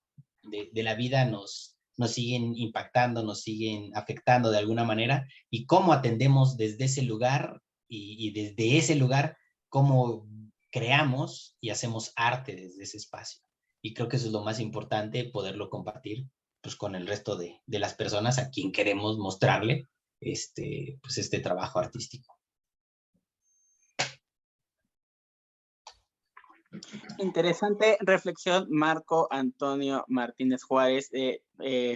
D: la vida nos siguen impactando, nos siguen afectando de alguna manera, y cómo atendemos desde ese lugar, y desde ese lugar cómo creamos y hacemos arte desde ese espacio. Y creo que eso es lo más importante, poderlo compartir pues con el resto de las personas a quien queremos mostrarle pues este trabajo artístico.
A: Interesante reflexión, Marco Antonio Martínez Juárez, de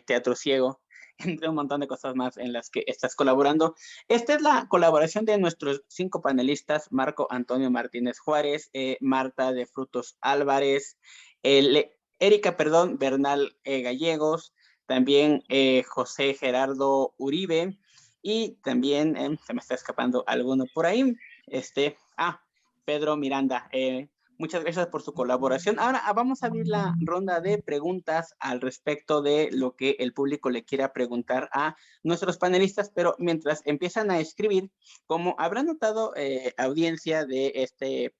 A: Teatro Ciego, entre un montón de cosas más en las que estás colaborando. Esta es la colaboración de nuestros 5 panelistas: Marco Antonio Martínez Juárez, Marta de Frutos Álvarez, Erika Bernal Gallegos, también José Gerardo Uribe, y también se me está escapando alguno por ahí, Pedro Miranda. Muchas gracias por su colaboración. Ahora vamos a abrir la ronda de preguntas al respecto de lo que el público le quiera preguntar a nuestros panelistas, pero mientras empiezan a escribir, como habrán notado, audiencia de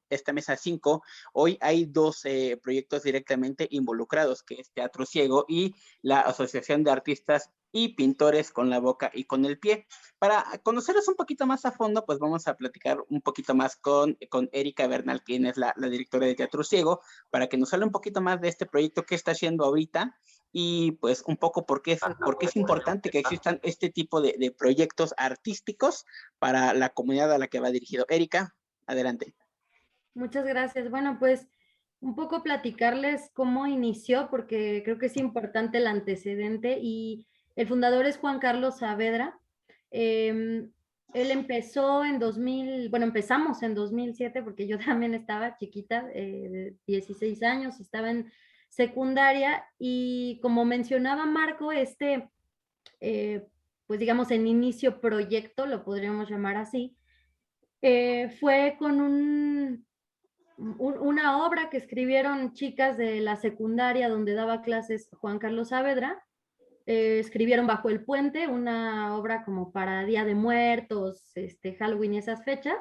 A: esta mesa 5, hoy hay 2 proyectos directamente involucrados, que es Teatro Ciego y la Asociación de Artistas y Pintores con la Boca y con el Pie. Para conocerlos un poquito más a fondo, pues vamos a platicar un poquito más con Erika Bernal, quien es la directora de Teatro Ciego, para que nos hable un poquito más de este proyecto que está haciendo ahorita, y pues un poco por qué es importante que existan este tipo de proyectos artísticos para la comunidad a la que va dirigido. Erika, adelante.
C: Muchas gracias. Bueno, pues un poco platicarles cómo inició, porque creo que es importante el antecedente, y el fundador es Juan Carlos Saavedra. Él empezó en empezamos en 2007, porque yo también estaba chiquita, de 16 años, estaba en secundaria, y como mencionaba Marco, pues digamos en inicio proyecto, lo podríamos llamar así, fue con una obra que escribieron chicas de la secundaria donde daba clases Juan Carlos Saavedra. Escribieron Bajo el Puente, una obra como para Día de Muertos, Halloween y esas fechas,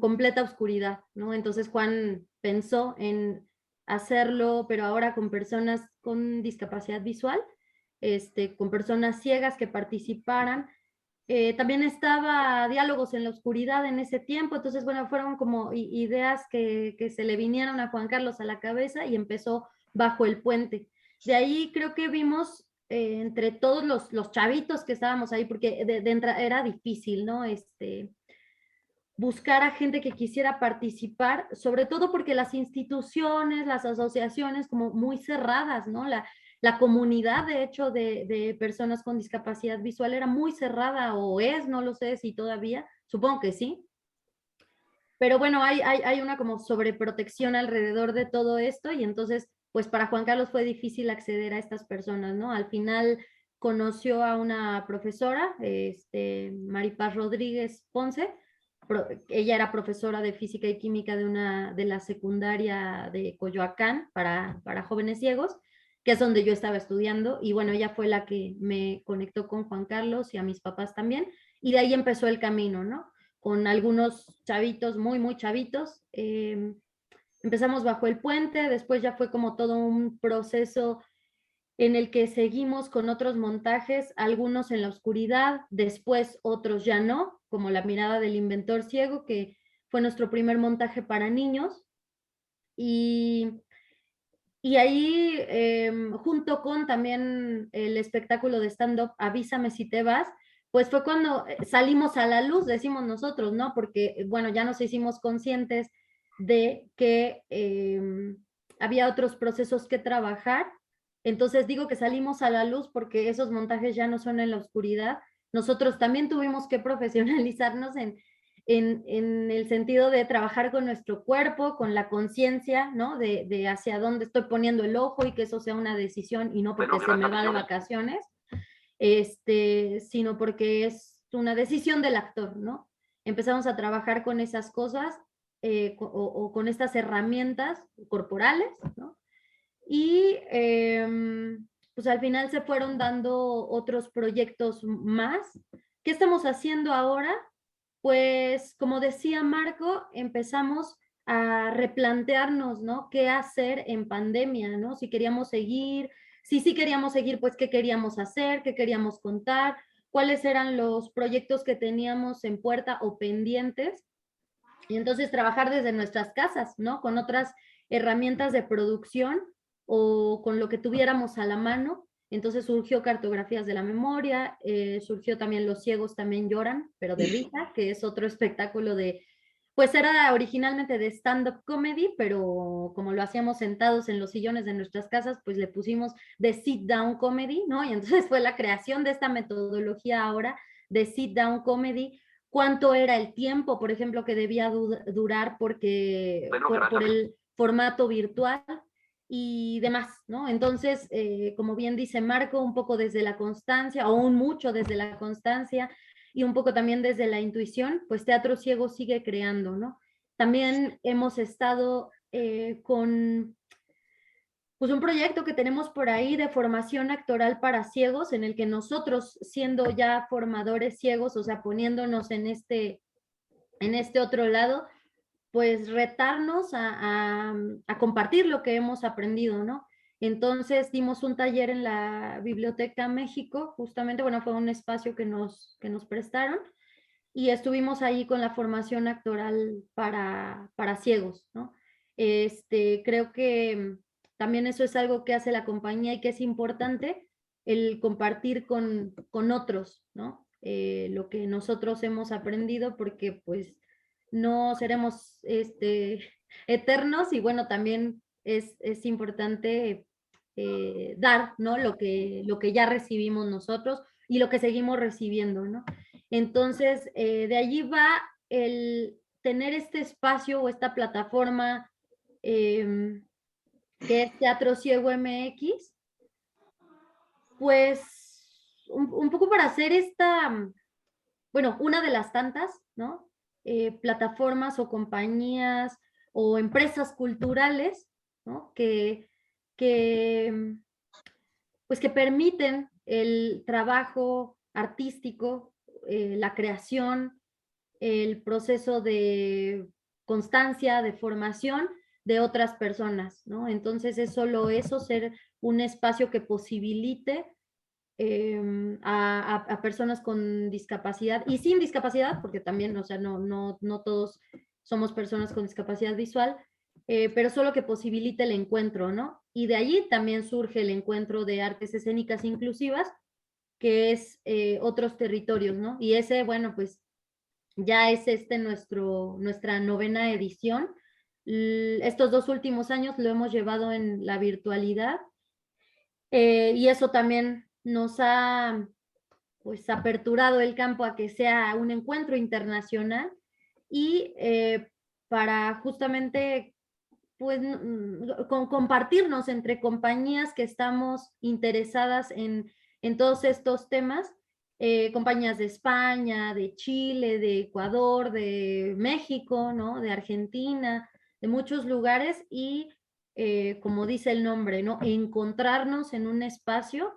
C: completa oscuridad, ¿no? Entonces Juan pensó en hacerlo, pero ahora con personas con discapacidad visual, con personas ciegas que participaran. También estaba Diálogos en la Oscuridad en ese tiempo, entonces, bueno, fueron como ideas que se le vinieron a Juan Carlos a la cabeza, y empezó Bajo el Puente. De ahí creo que vimos entre todos los chavitos que estábamos ahí, porque era difícil, ¿no? Buscar a gente que quisiera participar, sobre todo porque las instituciones, las asociaciones como muy cerradas, ¿no? La comunidad, de hecho, de personas con discapacidad visual era muy cerrada, o es, no lo sé si todavía, supongo que sí. Pero bueno, hay una como sobreprotección alrededor de todo esto, y entonces, pues para Juan Carlos fue difícil acceder a estas personas, ¿no? Al final conoció a una profesora, Maripaz Rodríguez Ponce. Ella era profesora de física y química de la secundaria de Coyoacán para jóvenes ciegos, que es donde yo estaba estudiando, y bueno, ella fue la que me conectó con Juan Carlos y a mis papás también, y de ahí empezó el camino, ¿no? Con algunos chavitos, muy, muy chavitos. Empezamos Bajo el Puente, después ya fue como todo un proceso en el que seguimos con otros montajes, algunos en la oscuridad, después otros ya no, como La Mirada del Inventor Ciego, que fue nuestro primer montaje para niños. Y ahí, junto con también el espectáculo de stand-up Avísame si te vas, pues fue cuando salimos a la luz, decimos nosotros, ¿no? Porque, bueno, ya nos hicimos conscientes de que había otros procesos que trabajar. Entonces digo que salimos a la luz porque esos montajes ya no son en la oscuridad. Nosotros también tuvimos que profesionalizarnos en el sentido de trabajar con nuestro cuerpo, con la conciencia, ¿no? De hacia dónde estoy poniendo el ojo, y que eso sea una decisión, y no porque se me va de vacaciones, sino porque es una decisión del actor, ¿no? Empezamos a trabajar con esas cosas o con estas herramientas corporales, ¿no? Y pues al final se fueron dando otros proyectos más. ¿Qué estamos haciendo ahora? Pues como decía Marco, empezamos a replantearnos, ¿no? ¿Qué hacer en pandemia, ¿no? Si queríamos seguir, si sí queríamos seguir, pues qué queríamos hacer, qué queríamos contar, cuáles eran los proyectos que teníamos en puerta o pendientes. Y entonces trabajar desde nuestras casas, ¿no? Con otras herramientas de producción o con lo que tuviéramos a la mano. Entonces surgió Cartografías de la Memoria, surgió también Los Ciegos También Lloran, pero de risa, que es otro espectáculo de, pues era originalmente de stand-up comedy, pero como lo hacíamos sentados en los sillones de nuestras casas, pues le pusimos de sit-down comedy, ¿no? Y entonces fue la creación de esta metodología ahora de sit-down comedy. ¿Cuánto era el tiempo, por ejemplo, que debía durar porque por el formato virtual y demás, ¿no? Entonces, como bien dice Marco, un poco desde la constancia, o un mucho desde la constancia, y un poco también desde la intuición, pues Teatro Ciego sigue creando, ¿no? También hemos estado con pues un proyecto que tenemos por ahí de formación actoral para ciegos, en el que nosotros, siendo ya formadores ciegos, o sea, poniéndonos en este otro lado, pues retarnos a compartir lo que hemos aprendido, ¿no? Entonces dimos un taller en la Biblioteca México, justamente, bueno, fue un espacio que nos prestaron, y estuvimos ahí con la formación actoral para ciegos, ¿no? Creo que también eso es algo que hace la compañía y que es importante, el compartir con otros, ¿no? Lo que nosotros hemos aprendido, porque pues no seremos eternos, y bueno, también es importante dar, ¿no? Lo que ya recibimos nosotros y lo que seguimos recibiendo, ¿no? Entonces, de allí va el tener este espacio o esta plataforma que es Teatro Ciego MX, pues un poco para hacer esta, bueno, una de las tantas, ¿no? Plataformas o compañías o empresas culturales, ¿no? Pues que permiten el trabajo artístico, la creación, el proceso de constancia, de formación de otras personas, ¿no? Entonces es solo eso, ser un espacio que posibilite a personas con discapacidad y sin discapacidad, porque también, o sea, no todos somos personas con discapacidad visual, pero solo que posibilite el encuentro, ¿no? Y de allí también surge el encuentro de artes escénicas inclusivas, que es otros territorios, ¿no? Y ese, bueno, pues ya es nuestra 9ª edición. Estos 2 últimos años lo hemos llevado en la virtualidad, y eso también nos ha pues aperturado el campo a que sea un encuentro internacional, y para justamente pues compartirnos entre compañías que estamos interesadas en todos estos temas, compañías de España, de Chile, de Ecuador, de México, ¿no? De Argentina, de muchos lugares, y como dice el nombre, ¿no? Encontrarnos en un espacio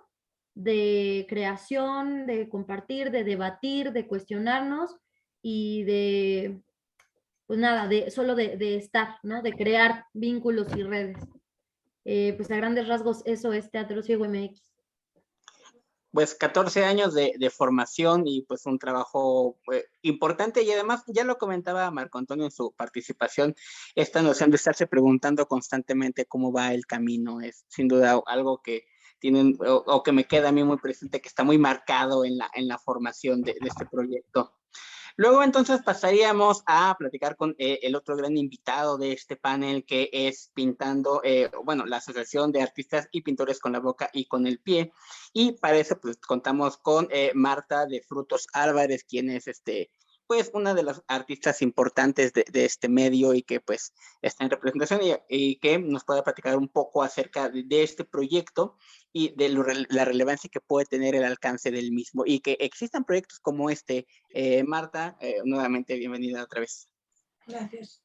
C: de creación, de compartir, de debatir, de cuestionarnos y de, pues nada, solo de estar, ¿no? De crear vínculos y redes. Pues a grandes rasgos eso es Teatro Ciego MX.
A: Pues 14 años de formación y pues un trabajo importante, y además ya lo comentaba Marco Antonio en su participación, esta noción de estarse preguntando constantemente cómo va el camino es sin duda algo que tienen o que me queda a mí muy presente, que está muy marcado en la formación de este proyecto. Luego entonces pasaríamos a platicar con el otro gran invitado de este panel, que es Pintando, bueno, la Asociación de Artistas y Pintores con la Boca y con el Pie. Y para eso pues contamos con Marta de Frutos Álvarez, quien es pues una de las artistas importantes de este medio y que pues está en representación y que nos pueda platicar un poco acerca de este proyecto y de la relevancia que puede tener el alcance del mismo y que existan proyectos como este. Marta, nuevamente bienvenida otra vez.
B: Gracias.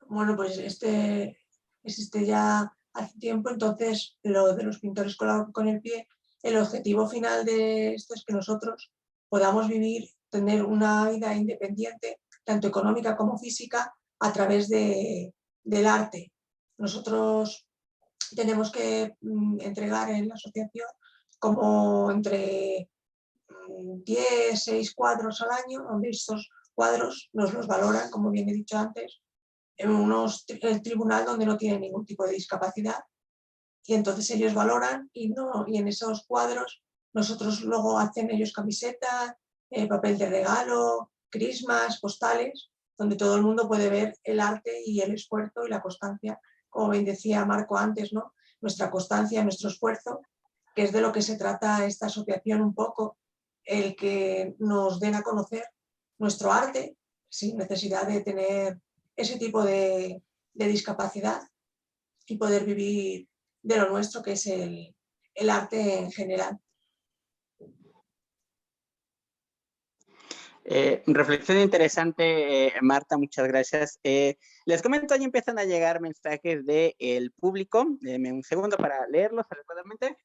B: Bueno, pues este existe ya hace tiempo, entonces lo de los pintores con el pie, el objetivo final de esto es que nosotros podamos vivir, tener una vida independiente, tanto económica como física, a través del arte. Nosotros tenemos que entregar en la asociación como entre 10, 6 cuadros al año, donde estos cuadros nos los valoran, como bien he dicho antes, en el tribunal donde no tienen ningún tipo de discapacidad, y entonces ellos valoran y en esos cuadros nosotros luego hacen ellos camisetas, papel de regalo, crismas, postales, donde todo el mundo puede ver el arte y el esfuerzo y la constancia, como bien decía Marco antes, ¿no? Nuestra constancia, nuestro esfuerzo, que es de lo que se trata esta asociación un poco, el que nos den a conocer nuestro arte sin necesidad de tener ese tipo de discapacidad y poder vivir de lo nuestro, que es el arte en general.
A: Reflexión interesante, Marta, muchas gracias. Les comento, ahí empiezan a llegar mensajes del público. Denme un segundo para leerlos adecuadamente.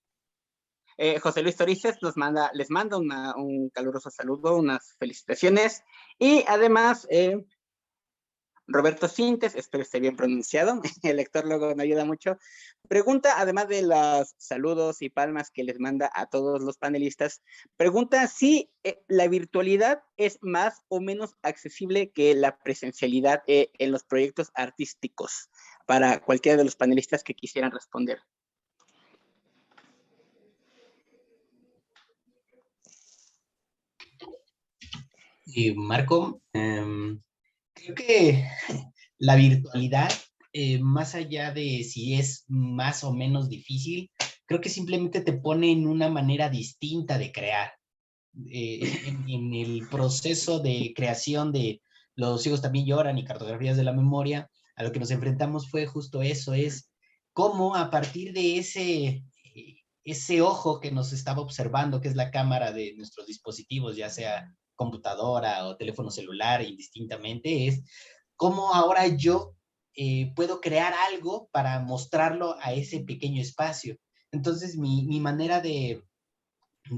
A: José Luis Torices les manda un caluroso saludo, unas felicitaciones. Y además, Roberto Sintes, espero esté bien pronunciado, el lector luego me ayuda mucho, pregunta, además de los saludos y palmas que les manda a todos los panelistas, pregunta si la virtualidad es más o menos accesible que la presencialidad en los proyectos artísticos, para cualquiera de los panelistas que quisieran responder.
D: Marco, creo que la virtualidad, más allá de si es más o menos difícil, creo que simplemente te pone en una manera distinta de crear. En el proceso de creación de Los ciegos también lloran y Cartografías de la memoria, a lo que nos enfrentamos fue justo eso, es cómo a partir de ese ojo que nos estaba observando, que es la cámara de nuestros dispositivos, ya sea computadora o teléfono celular, indistintamente, es cómo ahora yo puedo crear algo para mostrarlo a ese pequeño espacio. Entonces, mi manera de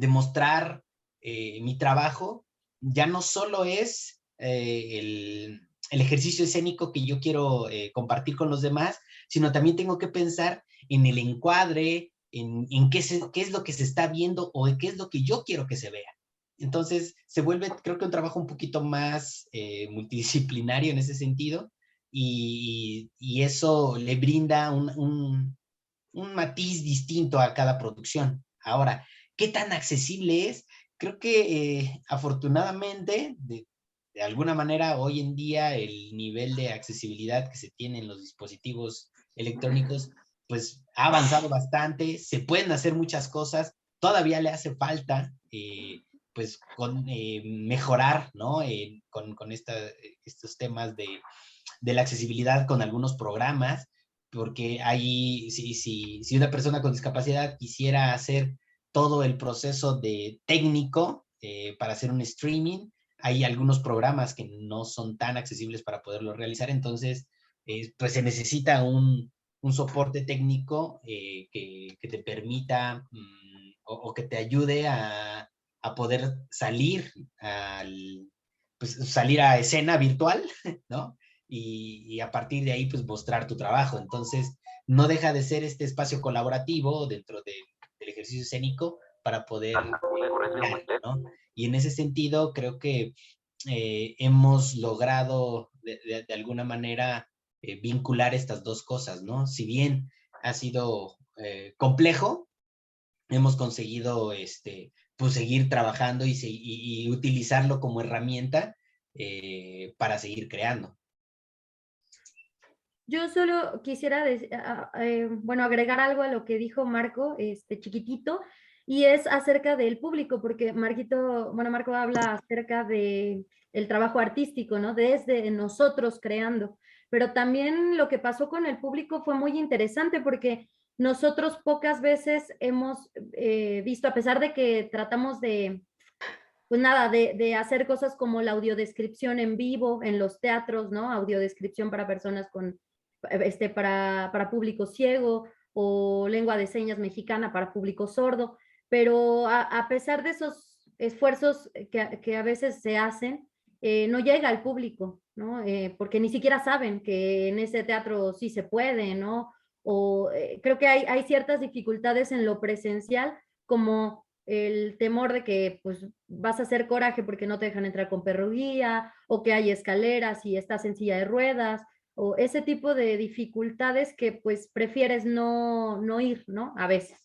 D: mostrar mi trabajo ya no solo es el ejercicio escénico que yo quiero compartir con los demás, sino también tengo que pensar en el encuadre, en qué es lo que se está viendo o qué es lo que yo quiero que se vea. Entonces se vuelve, creo que un trabajo un poquito más multidisciplinario en ese sentido, y eso le brinda un matiz distinto a cada producción. Ahora, ¿qué tan accesible es? Creo que afortunadamente, de alguna manera, hoy en día el nivel de accesibilidad que se tiene en los dispositivos electrónicos, pues ha avanzado bastante, se pueden hacer muchas cosas, todavía le hace falta, pues, mejorar, ¿no? Con estos temas de la accesibilidad con algunos programas, porque ahí, si una persona con discapacidad quisiera hacer todo el proceso de técnico para hacer un streaming, hay algunos programas que no son tan accesibles para poderlo realizar, entonces pues se necesita un soporte técnico que te permita o que te ayude a poder salir salir a escena virtual, ¿no? Y a partir de ahí, pues, mostrar tu trabajo. Entonces, no deja de ser este espacio colaborativo dentro del ejercicio escénico para poder crear, ¿no? Y en ese sentido, creo que hemos logrado, de alguna manera, vincular estas dos cosas, ¿no? Si bien ha sido complejo, hemos conseguido, pues, seguir trabajando y utilizarlo como herramienta para seguir creando.
C: Yo solo quisiera, bueno, agregar algo a lo que dijo Marco, chiquitito. y es acerca del público, porque Marco habla acerca de el trabajo artístico, ¿no? Desde nosotros creando, pero también lo que pasó con el público fue muy interesante porque nosotros pocas veces hemos visto, a pesar de que tratamos de, pues nada, de hacer cosas como la audiodescripción en vivo en los teatros, ¿no? Audiodescripción para personas con, para público ciego, o lengua de señas mexicana para público sordo, pero a pesar de esos esfuerzos que a veces se hacen, no llega al público, ¿no? Porque ni siquiera saben que en ese teatro sí se puede, ¿no? O creo que hay ciertas dificultades en lo presencial, como el temor de que pues vas a hacer coraje porque no te dejan entrar con perro guía, o que hay escaleras y estás en silla de ruedas, o ese tipo de dificultades que pues prefieres no ir, ¿no? A veces.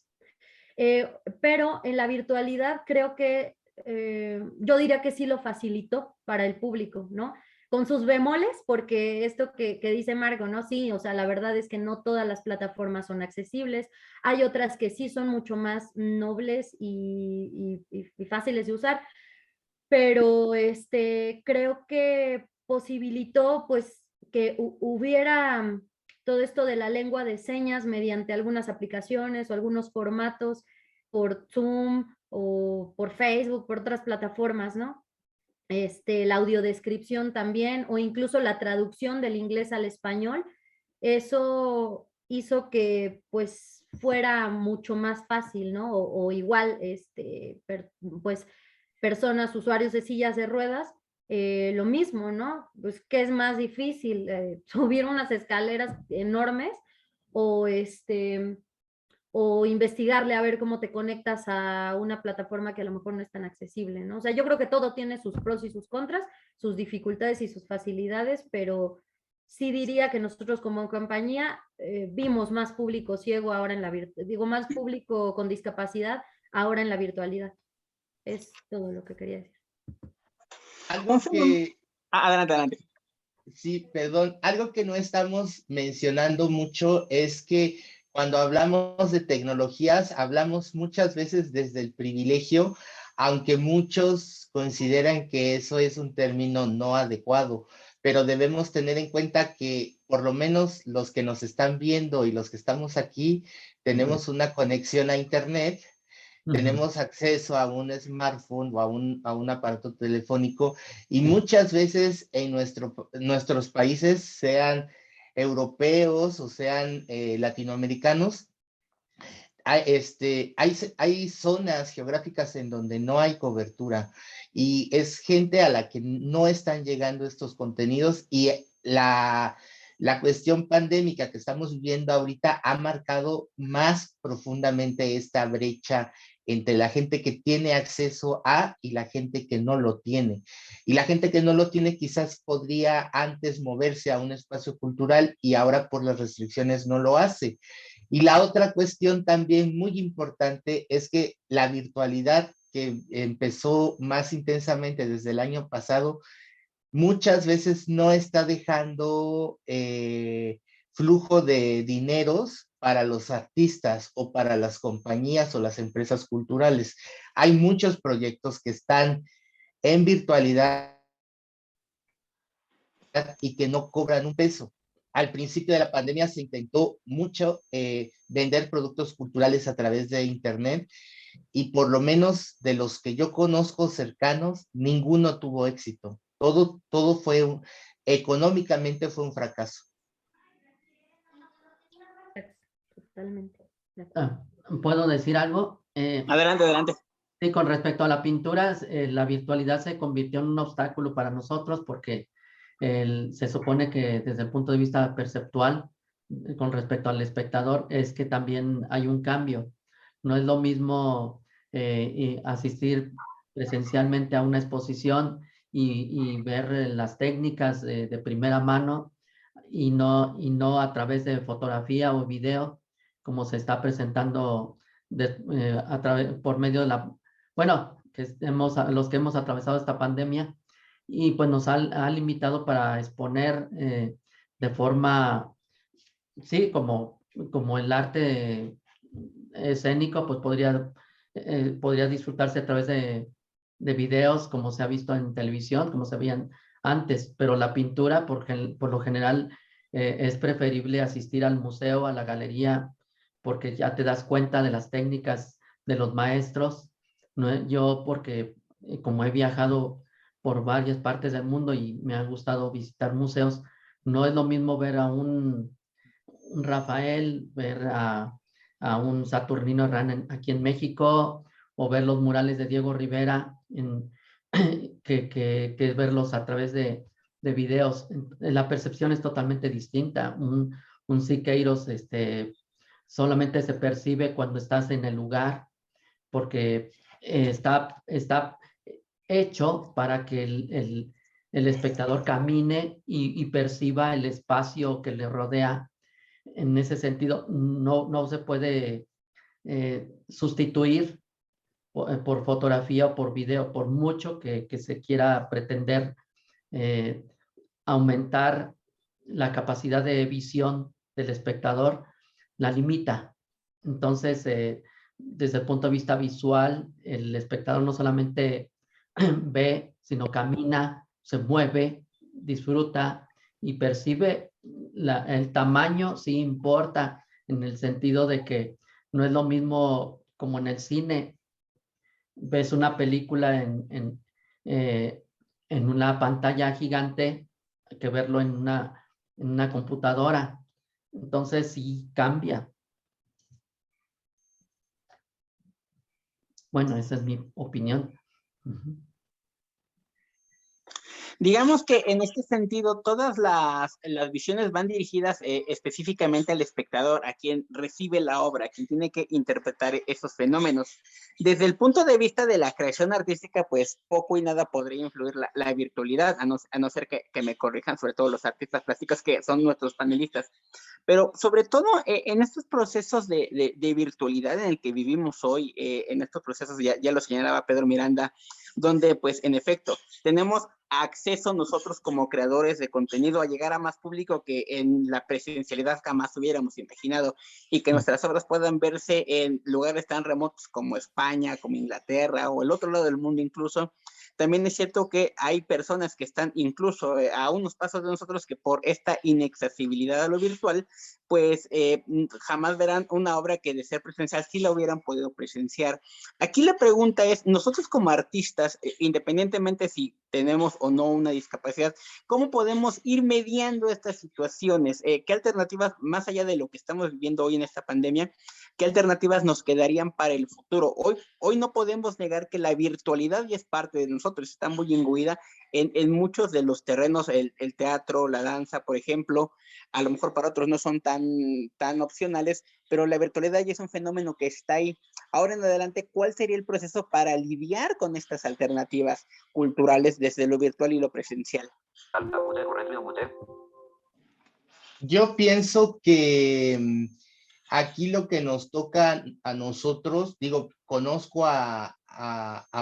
C: Pero en la virtualidad creo que yo diría que sí lo facilitó para el público, ¿no? Con sus bemoles, porque esto que dice Margo, ¿no? Sí, o sea, la verdad es que no todas las plataformas son accesibles, hay otras que sí son mucho más nobles y fáciles de usar, pero creo que posibilitó pues que hubiera todo esto de la lengua de señas mediante algunas aplicaciones o algunos formatos por Zoom o por Facebook, por otras plataformas, ¿no? La audiodescripción también, o incluso la traducción del inglés al español, eso hizo que pues fuera mucho más fácil, ¿no? O igual, pues personas, usuarios de sillas de ruedas, lo mismo, ¿no? Pues, ¿qué es más difícil? ¿Subir unas escaleras enormes o o investigarle a ver cómo te conectas a una plataforma que a lo mejor no es tan accesible, ¿no? O sea, yo creo que todo tiene sus pros y sus contras, sus dificultades y sus facilidades, pero sí diría que nosotros como compañía vimos más público ciego ahora en la digo, más público con discapacidad ahora en la virtualidad. Es todo lo que quería decir.
G: Algo que...
A: Adelante, adelante.
G: Sí, perdón. Algo que no estamos mencionando mucho es que cuando hablamos de tecnologías, hablamos muchas veces desde el privilegio, aunque muchos consideran que eso es un término no adecuado, pero debemos tener en cuenta que por lo menos los que nos están viendo y los que estamos aquí, tenemos una conexión a Internet. Tenemos acceso a un smartphone o a un aparato telefónico y muchas veces en nuestros países, sean europeos o sean latinoamericanos, hay zonas geográficas en donde no hay cobertura y es gente a la que no están llegando estos contenidos y la cuestión pandémica que estamos viviendo ahorita ha marcado más profundamente esta brecha entre la gente que tiene acceso a y la gente que no lo tiene. Y la gente que no lo tiene quizás podría antes moverse a un espacio cultural y ahora por las restricciones no lo hace. Y la otra cuestión también muy importante es que la virtualidad que empezó más intensamente desde el año pasado, muchas veces no está dejando flujo de dineros para los artistas o para las compañías o las empresas culturales. Hay muchos proyectos que están en virtualidad y que no cobran un peso. Al principio de la pandemia se intentó mucho vender productos culturales a través de Internet y por lo menos de los que yo conozco cercanos, ninguno tuvo éxito. Todo fue, económicamente fue un fracaso.
C: Totalmente.
F: ¿Puedo decir algo?
A: Adelante, adelante.
F: Sí, con respecto a la pintura, la virtualidad se convirtió en un obstáculo para nosotros porque se supone que desde el punto de vista perceptual, con respecto al espectador, es que también hay un cambio. No es lo mismo asistir presencialmente a una exposición y ver las técnicas de primera mano y no a través de fotografía o video, como se está presentando por medio de bueno, los que hemos atravesado esta pandemia, y pues nos ha limitado para exponer de forma, sí, como el arte escénico, pues podría podría disfrutarse a través de videos, como se ha visto en televisión, como se veían antes, pero la pintura, por lo general, es preferible asistir al museo, a la galería, porque ya te das cuenta de las técnicas de los maestros, ¿no? Yo, porque como he viajado por varias partes del mundo y me ha gustado visitar museos, no es lo mismo ver a un Rafael, ver a un Saturnino Herrán aquí en México, o ver los murales de Diego Rivera, que verlos a través de videos. La percepción es totalmente distinta. Un Siqueiros solamente se percibe cuando estás en el lugar, porque está hecho para que el espectador camine y perciba el espacio que le rodea. En ese sentido, no se puede sustituir por fotografía o por video, por mucho que se quiera pretender aumentar la capacidad de visión del espectador, la limita. Entonces, desde el punto de vista visual, el espectador no solamente ve, sino camina, se mueve, disfruta y percibe el tamaño. Sí importa, en el sentido de que no es lo mismo como en el cine. Ves una película en una pantalla gigante que verlo en una computadora. Entonces sí cambia. Bueno, esa es mi opinión.
A: Digamos que en este sentido, todas las visiones van dirigidas específicamente al espectador, a quien recibe la obra, a quien tiene que interpretar esos fenómenos. Desde el punto de vista de la creación artística, pues poco y nada podría influir la virtualidad, a no ser que me corrijan, sobre todo los artistas plásticos que son nuestros panelistas. Pero sobre todo en estos procesos de virtualidad en el que vivimos hoy, en estos procesos, ya lo señalaba Pedro Miranda, donde pues en efecto tenemos acceso nosotros como creadores de contenido a llegar a más público que en la presencialidad jamás hubiéramos imaginado, y que nuestras obras puedan verse en lugares tan remotos como España, como Inglaterra o el otro lado del mundo incluso. También es cierto que hay personas que están incluso a unos pasos de nosotros que por esta inaccesibilidad a lo virtual, pues jamás verán una obra que de ser presencial sí la hubieran podido presenciar. Aquí la pregunta es, nosotros como artistas, independientemente si tenemos o no una discapacidad, ¿cómo podemos ir mediando estas situaciones? ¿Qué alternativas, más allá de lo que estamos viviendo hoy en esta pandemia, qué alternativas nos quedarían para el futuro? Hoy no podemos negar que la virtualidad ya es parte de nosotros, está muy imbuida en muchos de los terrenos, el teatro, la danza, por ejemplo. A lo mejor para otros no son tan opcionales, pero la virtualidad ya es un fenómeno que está ahí. Ahora en adelante, ¿cuál sería el proceso para lidiar con estas alternativas culturales desde lo virtual y lo presencial?
G: Yo pienso que aquí lo que nos toca a nosotros, digo, conozco a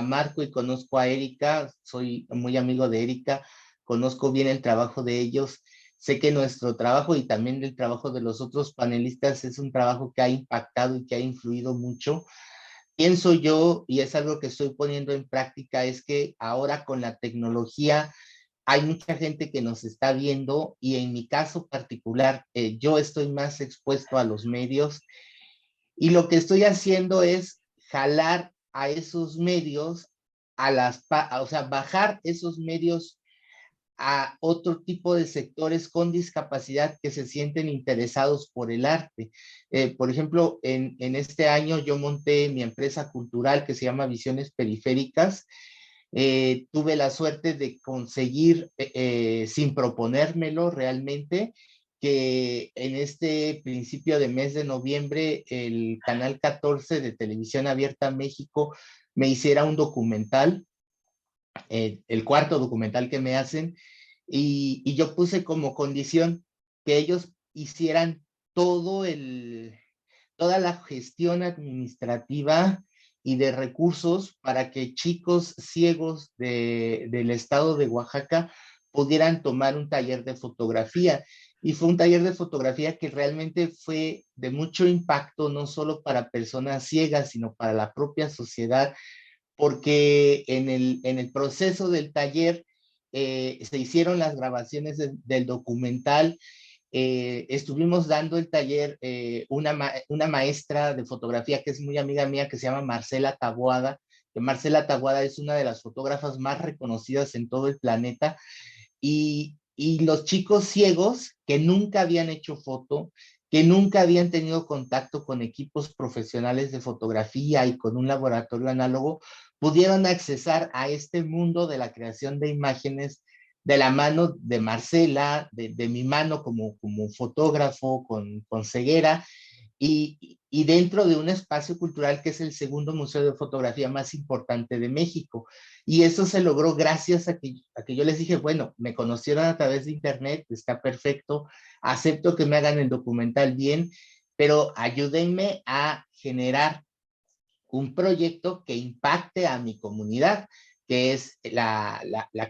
G: Marco y conozco a Erika, soy muy amigo de Erika, conozco bien el trabajo de ellos, sé que nuestro trabajo y también el trabajo de los otros panelistas es un trabajo que ha impactado y que ha influido mucho. Pienso yo, y es algo que estoy poniendo en práctica, es que ahora con la tecnología hay mucha gente que nos está viendo, y en mi caso particular, yo estoy más expuesto a los medios, y lo que estoy haciendo es jalar a esos medios, o sea, bajar esos medios a otro tipo de sectores con discapacidad que se sienten interesados por el arte. Por ejemplo, en este año yo monté mi empresa cultural que se llama Visiones Periféricas. Tuve la suerte de conseguir, sin proponérmelo realmente, que en este principio de mes de noviembre el Canal 14 de Televisión Abierta México me hiciera un documental, el cuarto documental que me hacen, y yo puse como condición que ellos hicieran toda la gestión administrativa y de recursos para que chicos ciegos del estado de Oaxaca pudieran tomar un taller de fotografía. y fue un taller de fotografía que realmente fue de mucho impacto, no solo para personas ciegas, sino para la propia sociedad, porque en el proceso del taller se hicieron las grabaciones del documental. Estuvimos dando el taller una maestra de fotografía que es muy amiga mía, que se llama Marcela Taboada, que Marcela Taboada es una de las fotógrafas más reconocidas en todo el planeta, y los chicos ciegos que nunca habían hecho foto, que nunca habían tenido contacto con equipos profesionales de fotografía y con un laboratorio análogo, pudieron accesar a este mundo de la creación de imágenes de la mano de Marcela, de mi mano como fotógrafo con ceguera, y dentro de un espacio cultural que es el segundo museo de fotografía más importante de México. Y eso se logró gracias a que yo les dije, bueno, me conocieron a través de internet, está perfecto, acepto que me hagan el documental bien, pero ayúdenme a generar un proyecto que impacte a mi comunidad, que es la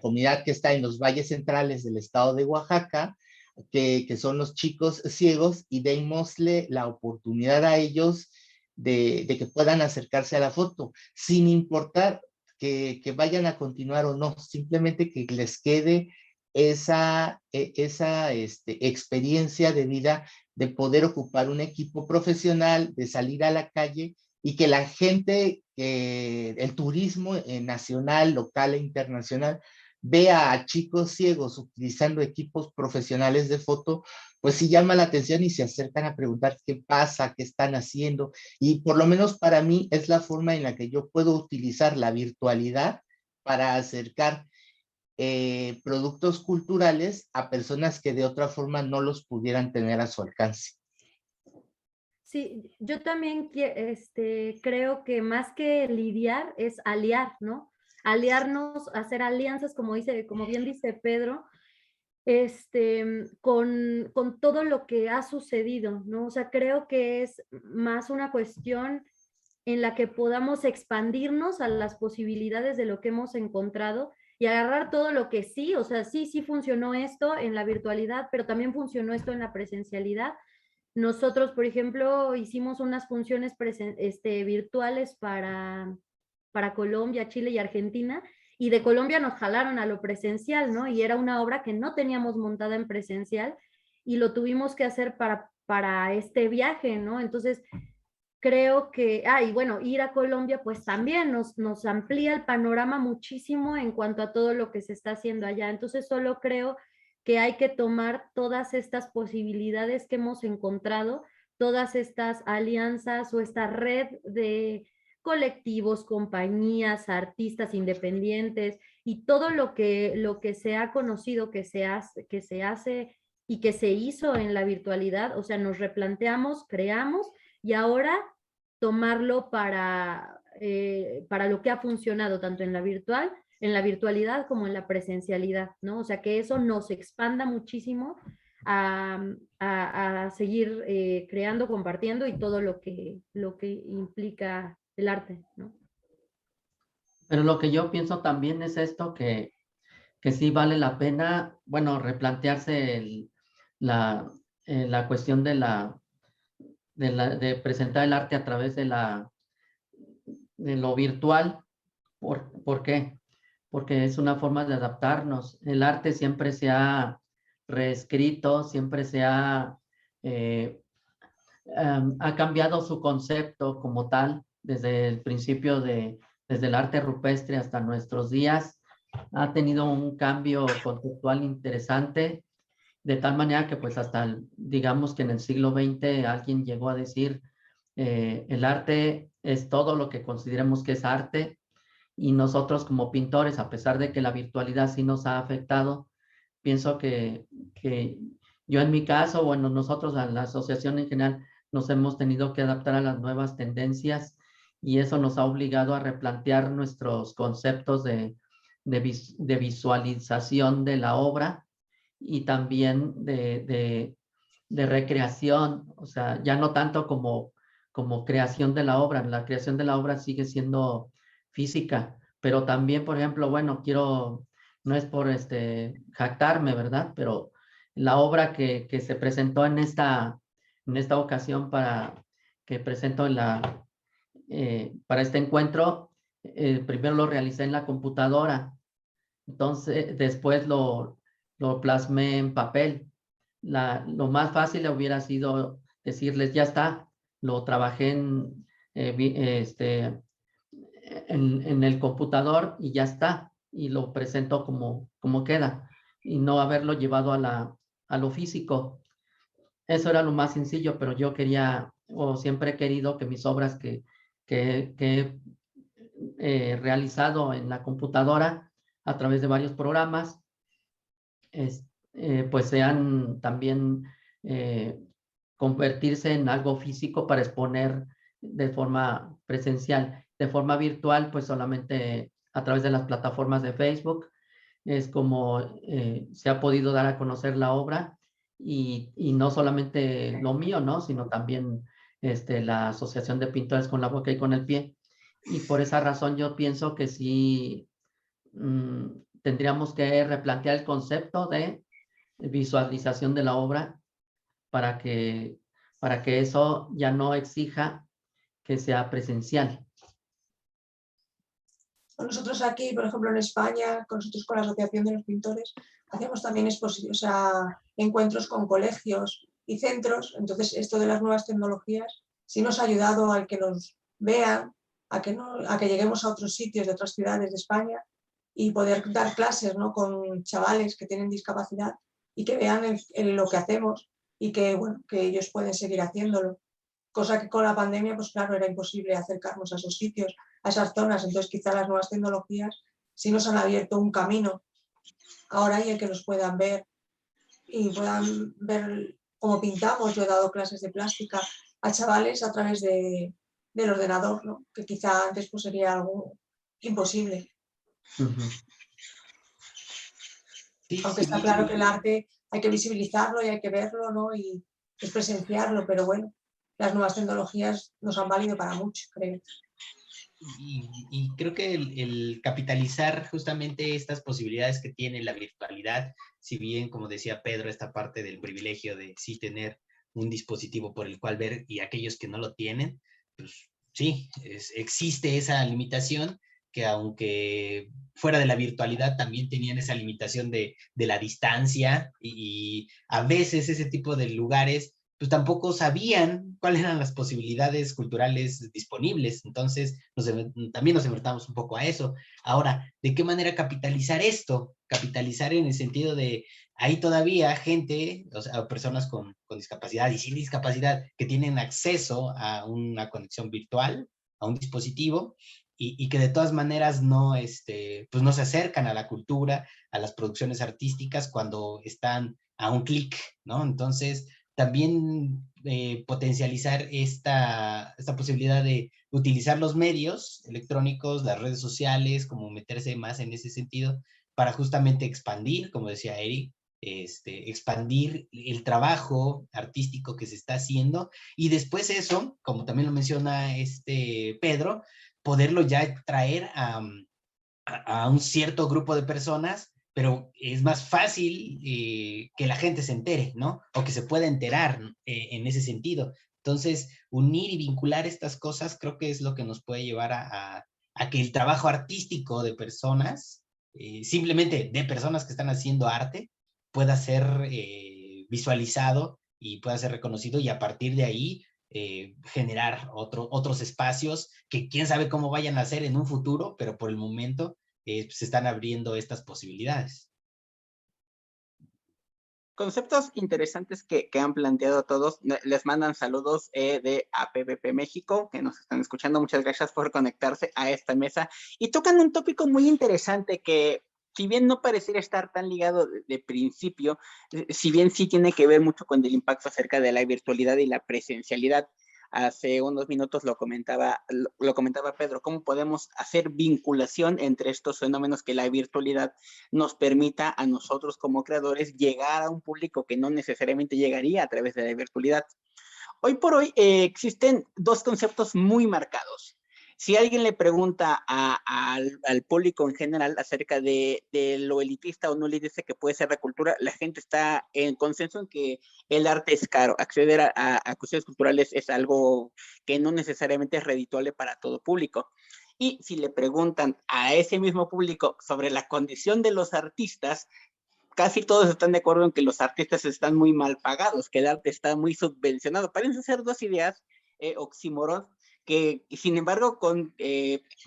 G: comunidad que está en los valles centrales del estado de Oaxaca, que son los chicos ciegos, y démosle la oportunidad a ellos de que puedan acercarse a la foto, sin importar que vayan a continuar o no, simplemente que les quede esa experiencia de vida de poder ocupar un equipo profesional, de salir a la calle y que la gente, el turismo nacional, local e internacional, vea a chicos ciegos utilizando equipos profesionales de foto, pues sí llama la atención y se acercan a preguntar qué pasa, qué están haciendo. Y por lo menos para mí es la forma en la que yo puedo utilizar la virtualidad para acercar productos culturales a personas que de otra forma no los pudieran tener a su alcance.
C: Sí, yo también creo que más que lidiar es aliar, ¿no? Aliarnos, hacer alianzas, como bien dice Pedro, con todo lo que ha sucedido, ¿no? O sea, creo que es más una cuestión en la que podamos expandirnos a las posibilidades de lo que hemos encontrado y agarrar todo lo que sí, o sea, sí funcionó esto en la virtualidad, pero también funcionó esto en la presencialidad. Nosotros, por ejemplo, hicimos unas funciones virtuales para Colombia, Chile y Argentina, y de Colombia nos jalaron a lo presencial, ¿no? Y era una obra que no teníamos montada en presencial y lo tuvimos que hacer para este viaje, ¿no? Entonces, creo que, y bueno, ir a Colombia pues también nos amplía el panorama muchísimo en cuanto a todo lo que se está haciendo allá. Entonces, solo creo que hay que tomar todas estas posibilidades que hemos encontrado, todas estas alianzas o esta red de colectivos, compañías, artistas independientes y todo lo que se ha conocido, que se hace y que se hizo en la virtualidad. O sea, nos replanteamos, creamos y ahora tomarlo para lo que ha funcionado tanto en la virtualidad como en la presencialidad, ¿no? O sea, que eso nos expanda muchísimo a seguir creando, compartiendo y todo lo que implica el arte, ¿no?
F: Pero lo que yo pienso también es esto, que sí vale la pena, bueno, replantearse la cuestión de presentar el arte a través de lo virtual. ¿Por qué? Porque es una forma de adaptarnos. El arte siempre se ha reescrito, siempre ha cambiado su concepto como tal, desde el principio desde el arte rupestre hasta nuestros días. Ha tenido un cambio conceptual interesante, de tal manera que pues hasta, digamos que en el siglo XX alguien llegó a decir, el arte es todo lo que consideremos que es arte, y nosotros como pintores, a pesar de que la virtualidad sí nos ha afectado, pienso que yo en mi caso, bueno, nosotros a la asociación en general nos hemos tenido que adaptar a las nuevas tendencias, y eso nos ha obligado a replantear nuestros conceptos de visualización de la obra y también de recreación, o sea, ya no tanto como creación de la obra. La creación de la obra sigue siendo física, pero también, por ejemplo, bueno, no es por jactarme, ¿verdad? Pero la obra que se presentó en esta ocasión que presento para este encuentro, primero lo realicé en la computadora, entonces después lo plasmé en papel. Lo más fácil hubiera sido decirles, ya está, lo trabajé en el computador y ya está, y lo presento como queda, y no haberlo llevado a lo físico. Eso era lo más sencillo, pero yo quería, o siempre he querido que mis obras que he realizado en la computadora a través de varios programas, pues sean también convertirse en algo físico para exponer de forma presencial. De forma virtual, pues solamente a través de las plataformas de Facebook es como se ha podido dar a conocer la obra, y no solamente lo mío, ¿no? Sino también la Asociación de Pintores con la Boca y con el Pie. Y por esa razón yo pienso que sí tendríamos que replantear el concepto de visualización de la obra para que eso ya no exija que sea presencial.
B: Nosotros aquí, por ejemplo, en España, nosotros con la Asociación de los Pintores, hacemos también encuentros con colegios y centros. Entonces, esto de las nuevas tecnologías sí nos ha ayudado a que nos vean, a que lleguemos a otros sitios de otras ciudades de España y poder dar clases, ¿no?, con chavales que tienen discapacidad y que vean lo que hacemos y que, bueno, que ellos pueden seguir haciéndolo. Cosa que con la pandemia, pues claro, era imposible acercarnos a esos sitios, a esas zonas. Entonces quizá las nuevas tecnologías sí nos han abierto un camino ahora, y el que nos puedan ver y puedan ver cómo pintamos. Yo he dado clases de plástica a chavales a través del ordenador, ¿no?, que quizá antes pues sería algo imposible.
D: Sí,
B: Aunque
D: sí,
B: está claro que el arte hay que visibilizarlo y hay que verlo, ¿no?, y es presenciarlo, pero bueno, las nuevas tecnologías nos han valido para mucho, creo.
D: Y creo que el capitalizar justamente estas posibilidades que tiene la virtualidad, si bien, como decía Pedro, esta parte del privilegio de sí tener un dispositivo por el cual ver, y aquellos que no lo tienen, pues sí, existe esa limitación, que aunque fuera de la virtualidad también tenían esa limitación de la distancia, y a veces ese tipo de lugares pues tampoco sabían cuáles eran las posibilidades culturales disponibles. Entonces, también nos enfrentamos un poco a eso. Ahora, ¿de qué manera capitalizar esto? Capitalizar en el sentido de, hay todavía gente, o sea, personas con discapacidad y sin discapacidad, que tienen acceso a una conexión virtual, a un dispositivo, y que de todas maneras no, pues no se acercan a la cultura, a las producciones artísticas cuando están a un clic, ¿no? Entonces, también potencializar esta posibilidad de utilizar los medios electrónicos, las redes sociales, como meterse más en ese sentido, para justamente expandir, como decía Eric, expandir el trabajo artístico que se está haciendo, y después eso, como también lo menciona Pedro, poderlo ya traer a un cierto grupo de personas, pero es más fácil que la gente se entere, ¿no? O que se pueda enterar en ese sentido. Entonces, unir y vincular estas cosas creo que es lo que nos puede llevar a que el trabajo artístico de personas, simplemente de personas que están haciendo arte, pueda ser visualizado y pueda ser reconocido, y a partir de ahí generar otros espacios que quién sabe cómo vayan a ser en un futuro, pero por el momento se están abriendo estas posibilidades.
A: Conceptos interesantes que han planteado todos. Les mandan saludos de APBP México, que nos están escuchando. Muchas gracias por conectarse a esta mesa. Y tocan un tópico muy interesante que, si bien no pareciera estar tan ligado de principio, si bien sí tiene que ver mucho con el impacto acerca de la virtualidad y la presencialidad. Hace unos minutos lo comentaba Pedro, cómo podemos hacer vinculación entre estos fenómenos, que la virtualidad nos permita a nosotros como creadores llegar a un público que no necesariamente llegaría a través de la virtualidad. Hoy por hoy existen dos conceptos muy marcados. Si alguien le pregunta al público en general acerca de lo elitista o no elitista que puede ser la cultura, la gente está en consenso en que el arte es caro. Acceder a cuestiones culturales es algo que no necesariamente es redituable para todo público. Y si le preguntan a ese mismo público sobre la condición de los artistas, casi todos están de acuerdo en que los artistas están muy mal pagados, que el arte está muy subvencionado. Parecen ser dos ideas oxímoron que, sin embargo,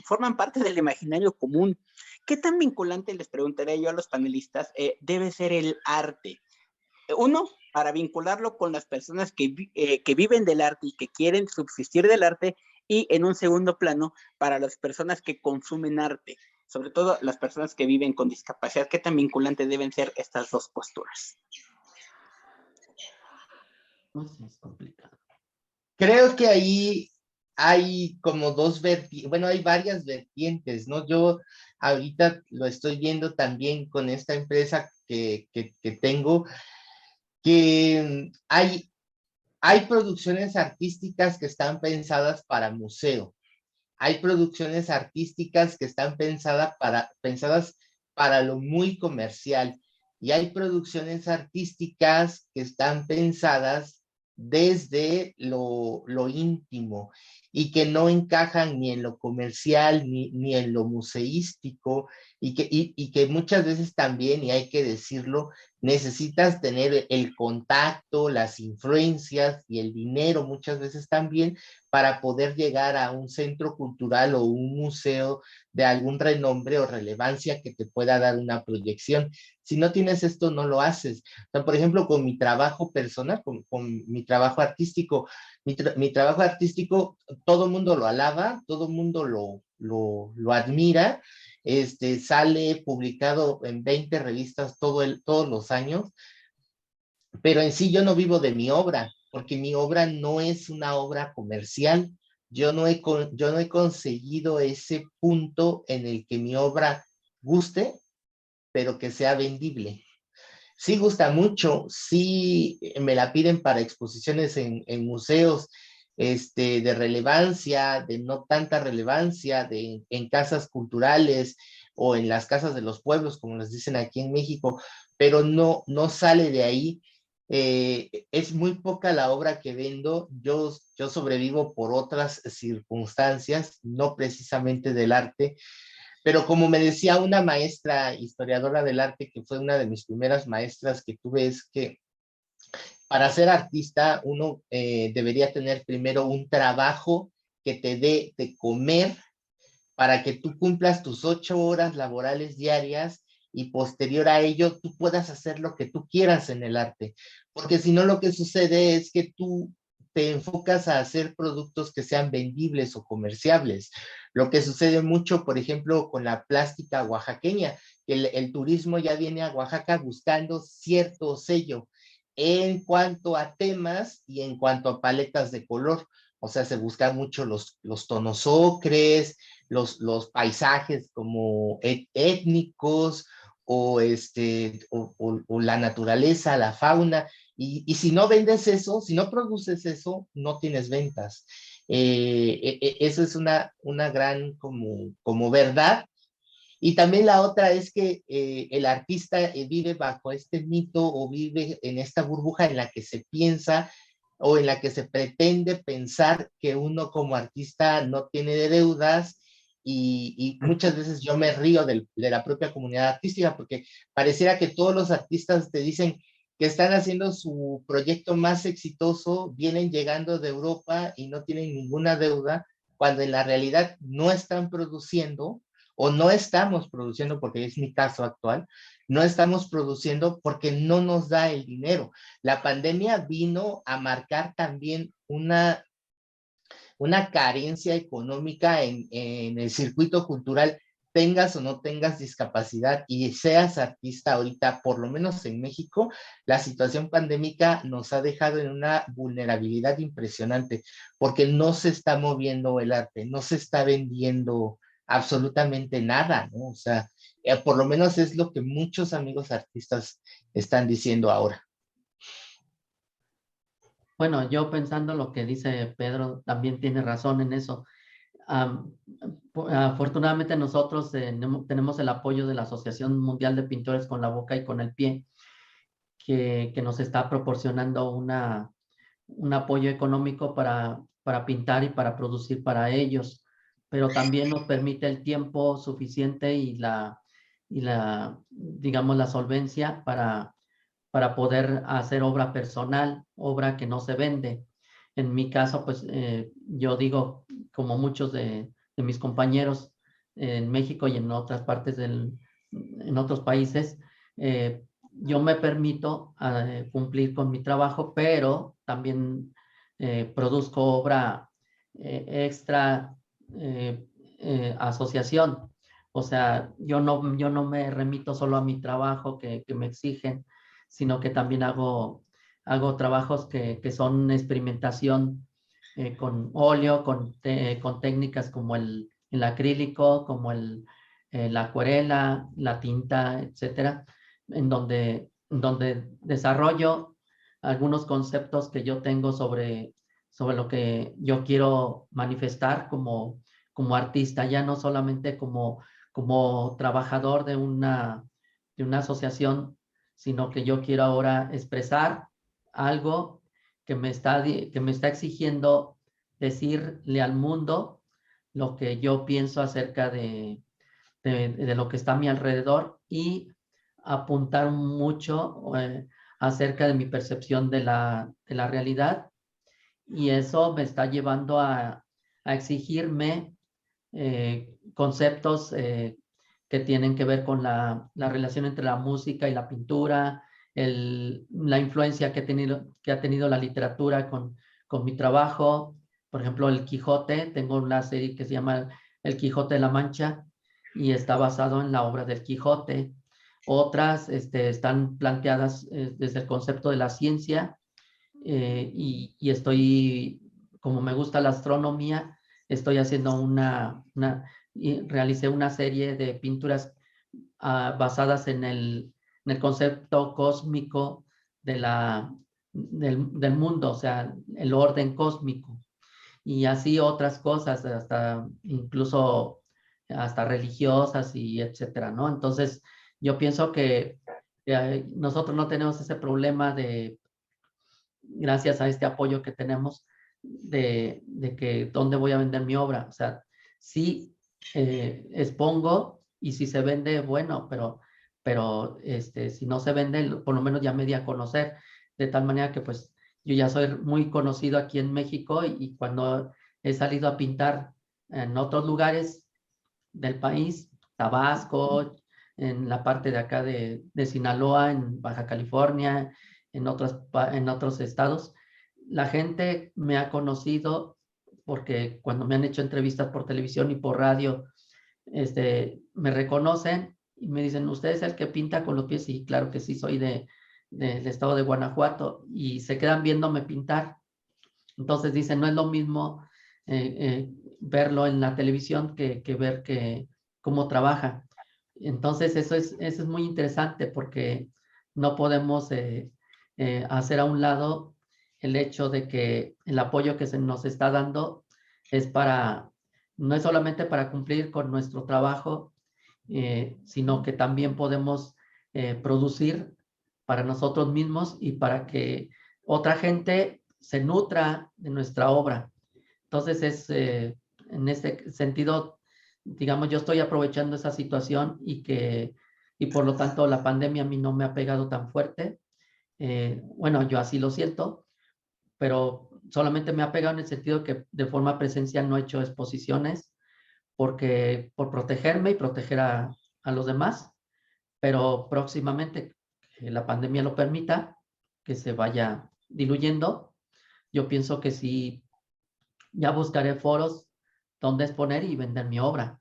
A: forman parte del imaginario común. ¿Qué tan vinculante, les preguntaré yo a los panelistas, debe ser el arte? Uno, para vincularlo con las personas que viven del arte y que quieren subsistir del arte, y en un segundo plano, para las personas que consumen arte, sobre todo las personas que viven con discapacidad. ¿Qué tan vinculantes deben ser estas dos posturas?
F: Es complicado.
G: Creo que ahí hay como dos vertientes, bueno, hay varias vertientes, ¿no? Yo ahorita lo estoy viendo también con esta empresa que tengo, que hay producciones artísticas que están pensadas para museo. Hay producciones artísticas que están pensadas para lo muy comercial. Y hay producciones artísticas que están pensadas desde lo íntimo y que no encajan ni en lo comercial ni en lo museístico y que muchas veces también, y hay que decirlo, necesitas tener el contacto, las influencias y el dinero muchas veces también para poder llegar a un centro cultural o un museo de algún renombre o relevancia que te pueda dar una proyección. Si no tienes esto, no lo haces. O sea, por ejemplo, con mi trabajo personal, con mi trabajo artístico, mi trabajo artístico, todo el mundo lo alaba, todo el mundo lo admira, sale publicado en 20 revistas todos los años, pero en sí yo no vivo de mi obra, porque mi obra no es una obra comercial. Yo no he conseguido ese punto en el que mi obra guste, pero que sea vendible. Sí gusta mucho, sí me la piden para exposiciones en museos de relevancia, de no tanta relevancia, en casas culturales o en las casas de los pueblos, como les dicen aquí en México, pero no sale de ahí. Es muy poca la obra que vendo. Yo sobrevivo por otras circunstancias, no precisamente del arte. Pero como me decía una maestra historiadora del arte, que fue una de mis primeras maestras que tuve, es que para ser artista uno debería tener primero un trabajo que te dé de comer para que tú cumplas tus 8 horas laborales diarias y posterior a ello tú puedas hacer lo que tú quieras en el arte. Porque si no, lo que sucede es que tú te enfocas a hacer productos que sean vendibles o comerciables. Lo que sucede mucho, por ejemplo, con la plástica oaxaqueña, que el turismo ya viene a Oaxaca buscando cierto sello en cuanto a temas y en cuanto a paletas de color. O sea, se buscan mucho los tonos ocres, los paisajes como étnicos o la naturaleza, la fauna, y si no vendes eso, si no produces eso, no tienes ventas. Eso es una gran como verdad. Y también la otra es que el artista vive bajo este mito o vive en esta burbuja en la que se piensa o en la que se pretende pensar que uno como artista no tiene deudas, y muchas veces yo me río de la propia comunidad artística porque pareciera que todos los artistas te dicen que están haciendo su proyecto más exitoso, vienen llegando de Europa y no tienen ninguna deuda, cuando en la realidad no están produciendo o no estamos produciendo, porque es mi caso actual, no estamos produciendo porque no nos da el dinero. La pandemia vino a marcar también una carencia económica en el circuito cultural, tengas o no tengas discapacidad y seas artista ahorita, por lo menos en México, la situación pandémica nos ha dejado en una vulnerabilidad impresionante, porque no se está moviendo el arte, no se está vendiendo absolutamente nada, ¿no? O sea, por lo menos es lo que muchos amigos artistas están diciendo ahora.
F: Bueno, yo pensando lo que dice Pedro, también tiene razón en eso. Afortunadamente nosotros tenemos el apoyo de la Asociación Mundial de Pintores con la Boca y con el Pie, que nos está proporcionando un apoyo económico para pintar y para producir para ellos, pero también nos permite el tiempo suficiente y digamos, la solvencia para poder hacer obra personal, obra que no se vende. En mi caso, pues yo digo, como muchos de mis compañeros en México y en otras partes en otros países, yo me permito cumplir con mi trabajo, pero también produzco obra extra asociación. O sea, yo no me remito solo a mi trabajo que me exigen, sino que también hago trabajos que son experimentación con óleo, con técnicas como el acrílico, como la acuarela, la tinta, etcétera, en donde desarrollo algunos conceptos que yo tengo sobre lo que yo quiero manifestar como artista, ya no solamente como trabajador de una asociación, sino que yo quiero ahora expresar algo que me está exigiendo decirle al mundo lo que yo pienso acerca de lo que está a mi alrededor y apuntar mucho acerca de mi percepción de la realidad, y eso me está llevando a exigirme conceptos que tienen que ver con la relación entre la música y la pintura, la influencia que ha tenido la literatura con mi trabajo. Por ejemplo, el Quijote, tengo una serie que se llama El Quijote de la Mancha y está basado en la obra del Quijote. Otras están planteadas desde el concepto de la ciencia, y estoy, como me gusta la astronomía, estoy haciendo realicé una serie de pinturas basadas en el concepto cósmico del mundo, o sea, el orden cósmico. Y así otras cosas, incluso hasta religiosas y etcétera, ¿no? Entonces, yo pienso que nosotros no tenemos ese problema gracias a este apoyo que tenemos, de que dónde voy a vender mi obra. O sea, sí expongo, y si se vende, bueno, pero si no se vende, por lo menos ya me di a conocer, de tal manera que pues yo ya soy muy conocido aquí en México, y cuando he salido a pintar en otros lugares del país, Tabasco, en la parte de acá de Sinaloa, en Baja California, en otros estados, la gente me ha conocido porque cuando me han hecho entrevistas por televisión y por radio, me reconocen y me dicen, ¿usted es el que pinta con los pies? Y claro que sí, soy del estado de Guanajuato, y se quedan viéndome pintar. Entonces dicen, no es lo mismo verlo en la televisión que ver cómo trabaja. Entonces eso es muy interesante, porque no podemos hacer a un lado el hecho de que el apoyo que se nos está dando no es solamente para cumplir con nuestro trabajo, sino que también podemos producir para nosotros mismos y para que otra gente se nutra de nuestra obra. Entonces en este sentido, digamos, yo estoy aprovechando esa situación, y por lo tanto la pandemia a mí no me ha pegado tan fuerte. Bueno, yo así lo siento, pero solamente me ha pegado en el sentido que de forma presencial no he hecho exposiciones, porque por protegerme y proteger a los demás, pero próximamente, que la pandemia lo permita, que se vaya diluyendo, yo pienso que sí, ya buscaré foros donde exponer y vender mi obra.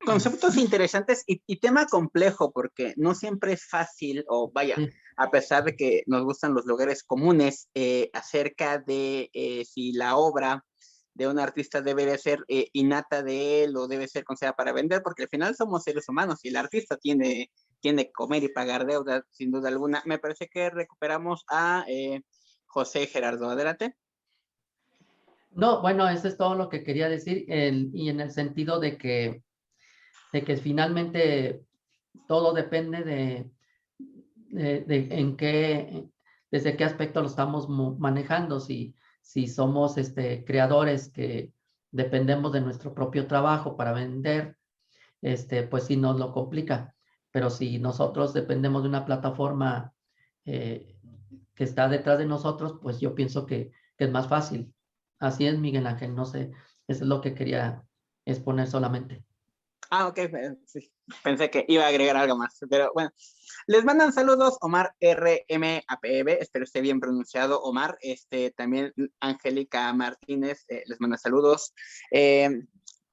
A: Conceptos interesantes y tema complejo, porque no siempre es fácil, o vaya,
F: Sí.
A: a pesar de que nos gustan los lugares comunes, acerca de si la obra de un artista debe de ser innata de él o debe ser considerada para vender, porque al final somos seres humanos y el artista tiene que comer y pagar deudas, sin duda alguna. Me parece que recuperamos a José Gerardo, adelante.
F: No, bueno, eso es todo lo que quería decir, y en el sentido de que finalmente todo depende de en qué, desde qué aspecto lo estamos manejando. Si somos creadores que dependemos de nuestro propio trabajo para vender, pues sí nos lo complica. Pero si nosotros dependemos de una plataforma que está detrás de nosotros, pues yo pienso que es más fácil. Así es, Miguel Ángel, no sé, eso es lo que quería exponer solamente.
A: Ah, ok, sí. Pensé que iba a agregar algo más, pero bueno. Les mandan saludos Omar RMAPEB, espero esté bien pronunciado Omar, también Angélica Martínez les manda saludos,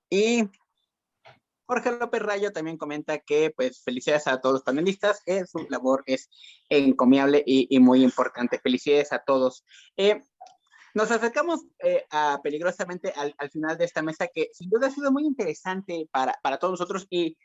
A: y Jorge López Rayo también comenta que pues felicidades a todos los panelistas, su labor es encomiable y muy importante, felicidades a todos. Nos acercamos peligrosamente al final de esta mesa que sin duda ha sido muy interesante para todos nosotros y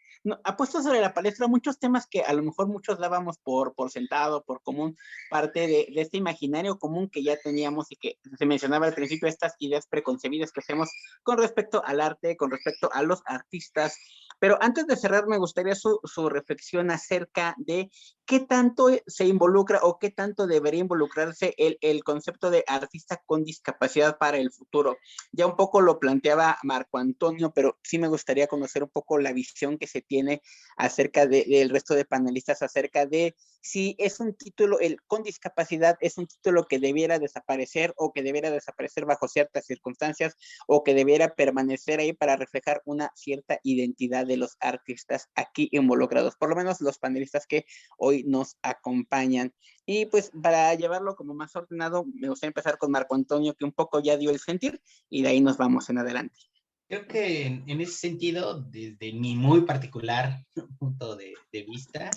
A: ha puesto sobre la palestra muchos temas que a lo mejor muchos dábamos por sentado, por común, parte de este imaginario común que ya teníamos y que se mencionaba al principio, estas ideas preconcebidas que hacemos con respecto al arte, con respecto a los artistas. Pero antes de cerrar, me gustaría su reflexión acerca de qué tanto se involucra o qué tanto debería involucrarse el concepto de artista con discapacidad para el futuro. Ya un poco lo planteaba Marco Antonio, pero sí me gustaría conocer un poco la visión que se tiene acerca del resto de panelistas, acerca de si es un título, el con discapacidad es un título que debiera desaparecer o que debiera desaparecer bajo ciertas circunstancias o que debiera permanecer ahí para reflejar una cierta identidad de los artistas aquí involucrados, por lo menos los panelistas que hoy nos acompañan. Y pues para llevarlo como más ordenado, me gustaría empezar con Marco Antonio, que un poco ya dio el sentir, y de ahí nos vamos en adelante.
D: Creo que en ese sentido, desde mi muy particular punto de vista,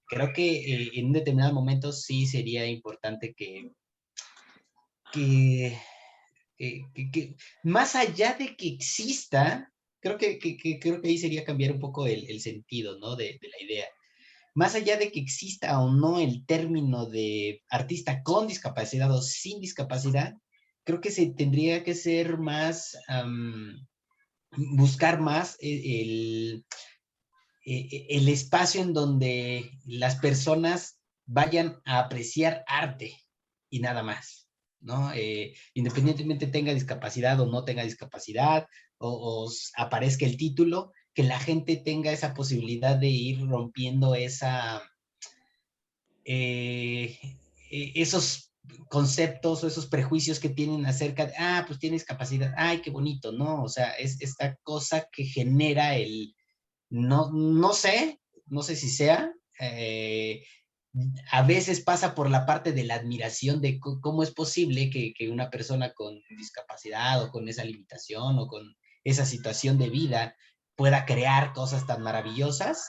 D: creo que en un determinado momento sí sería importante que más allá de que exista, creo que ahí sería cambiar un poco el sentido, ¿no? de la idea. Más allá de que exista o no el término de artista con discapacidad o sin discapacidad, creo que se tendría que ser más, buscar más el espacio en donde las personas vayan a apreciar arte y nada más, ¿no? Independientemente tenga discapacidad o no tenga discapacidad, o aparezca el título, que la gente tenga esa posibilidad de ir rompiendo esos conceptos o esos prejuicios que tienen acerca de, pues tiene discapacidad, ay, qué bonito, ¿no? O sea, es esta cosa que genera no sé si sea, a veces pasa por la parte de la admiración de cómo es posible que una persona con discapacidad o con esa limitación o con esa situación de vida pueda crear cosas tan maravillosas,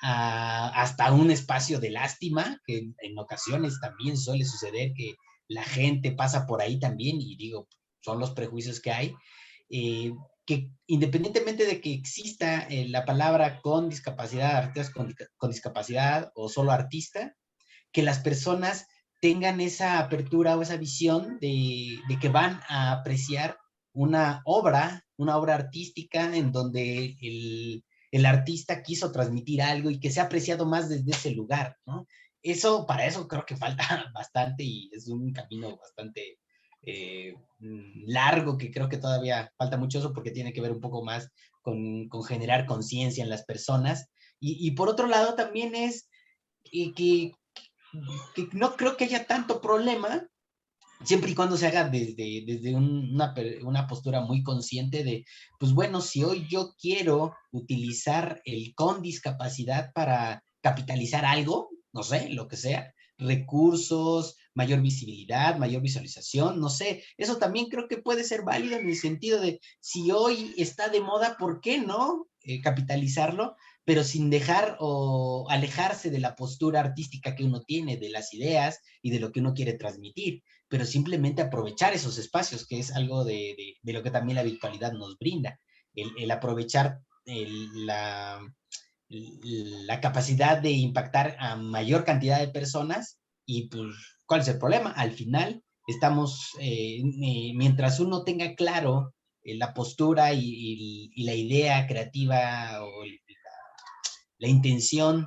D: hasta un espacio de lástima, que en ocasiones también suele suceder que la gente pasa por ahí también, y digo, son los prejuicios que hay, que independientemente de que exista la palabra con discapacidad, artistas con discapacidad o solo artista, que las personas tengan esa apertura o esa visión de que van a apreciar una obra artística en donde el artista quiso transmitir algo y que sea apreciado más desde ese lugar, ¿no? Para eso creo que falta bastante y es un camino bastante largo, que creo que todavía falta mucho eso porque tiene que ver un poco más con generar conciencia en las personas. Y por otro lado también es que no creo que haya tanto problema siempre y cuando se haga desde una postura muy consciente de, pues bueno, si hoy yo quiero utilizar el con discapacidad para capitalizar algo, no sé, lo que sea, recursos, mayor visibilidad, mayor visualización, no sé, eso también creo que puede ser válido en el sentido de, si hoy está de moda, ¿por qué no capitalizarlo? Pero sin dejar o alejarse de la postura artística que uno tiene, de las ideas y de lo que uno quiere transmitir, pero simplemente aprovechar esos espacios, que es algo de lo que también la virtualidad nos brinda, el aprovechar la capacidad de impactar a mayor cantidad de personas. Y pues, ¿cuál es el problema? Al final, estamos, mientras uno tenga claro la postura y la idea creativa o la intención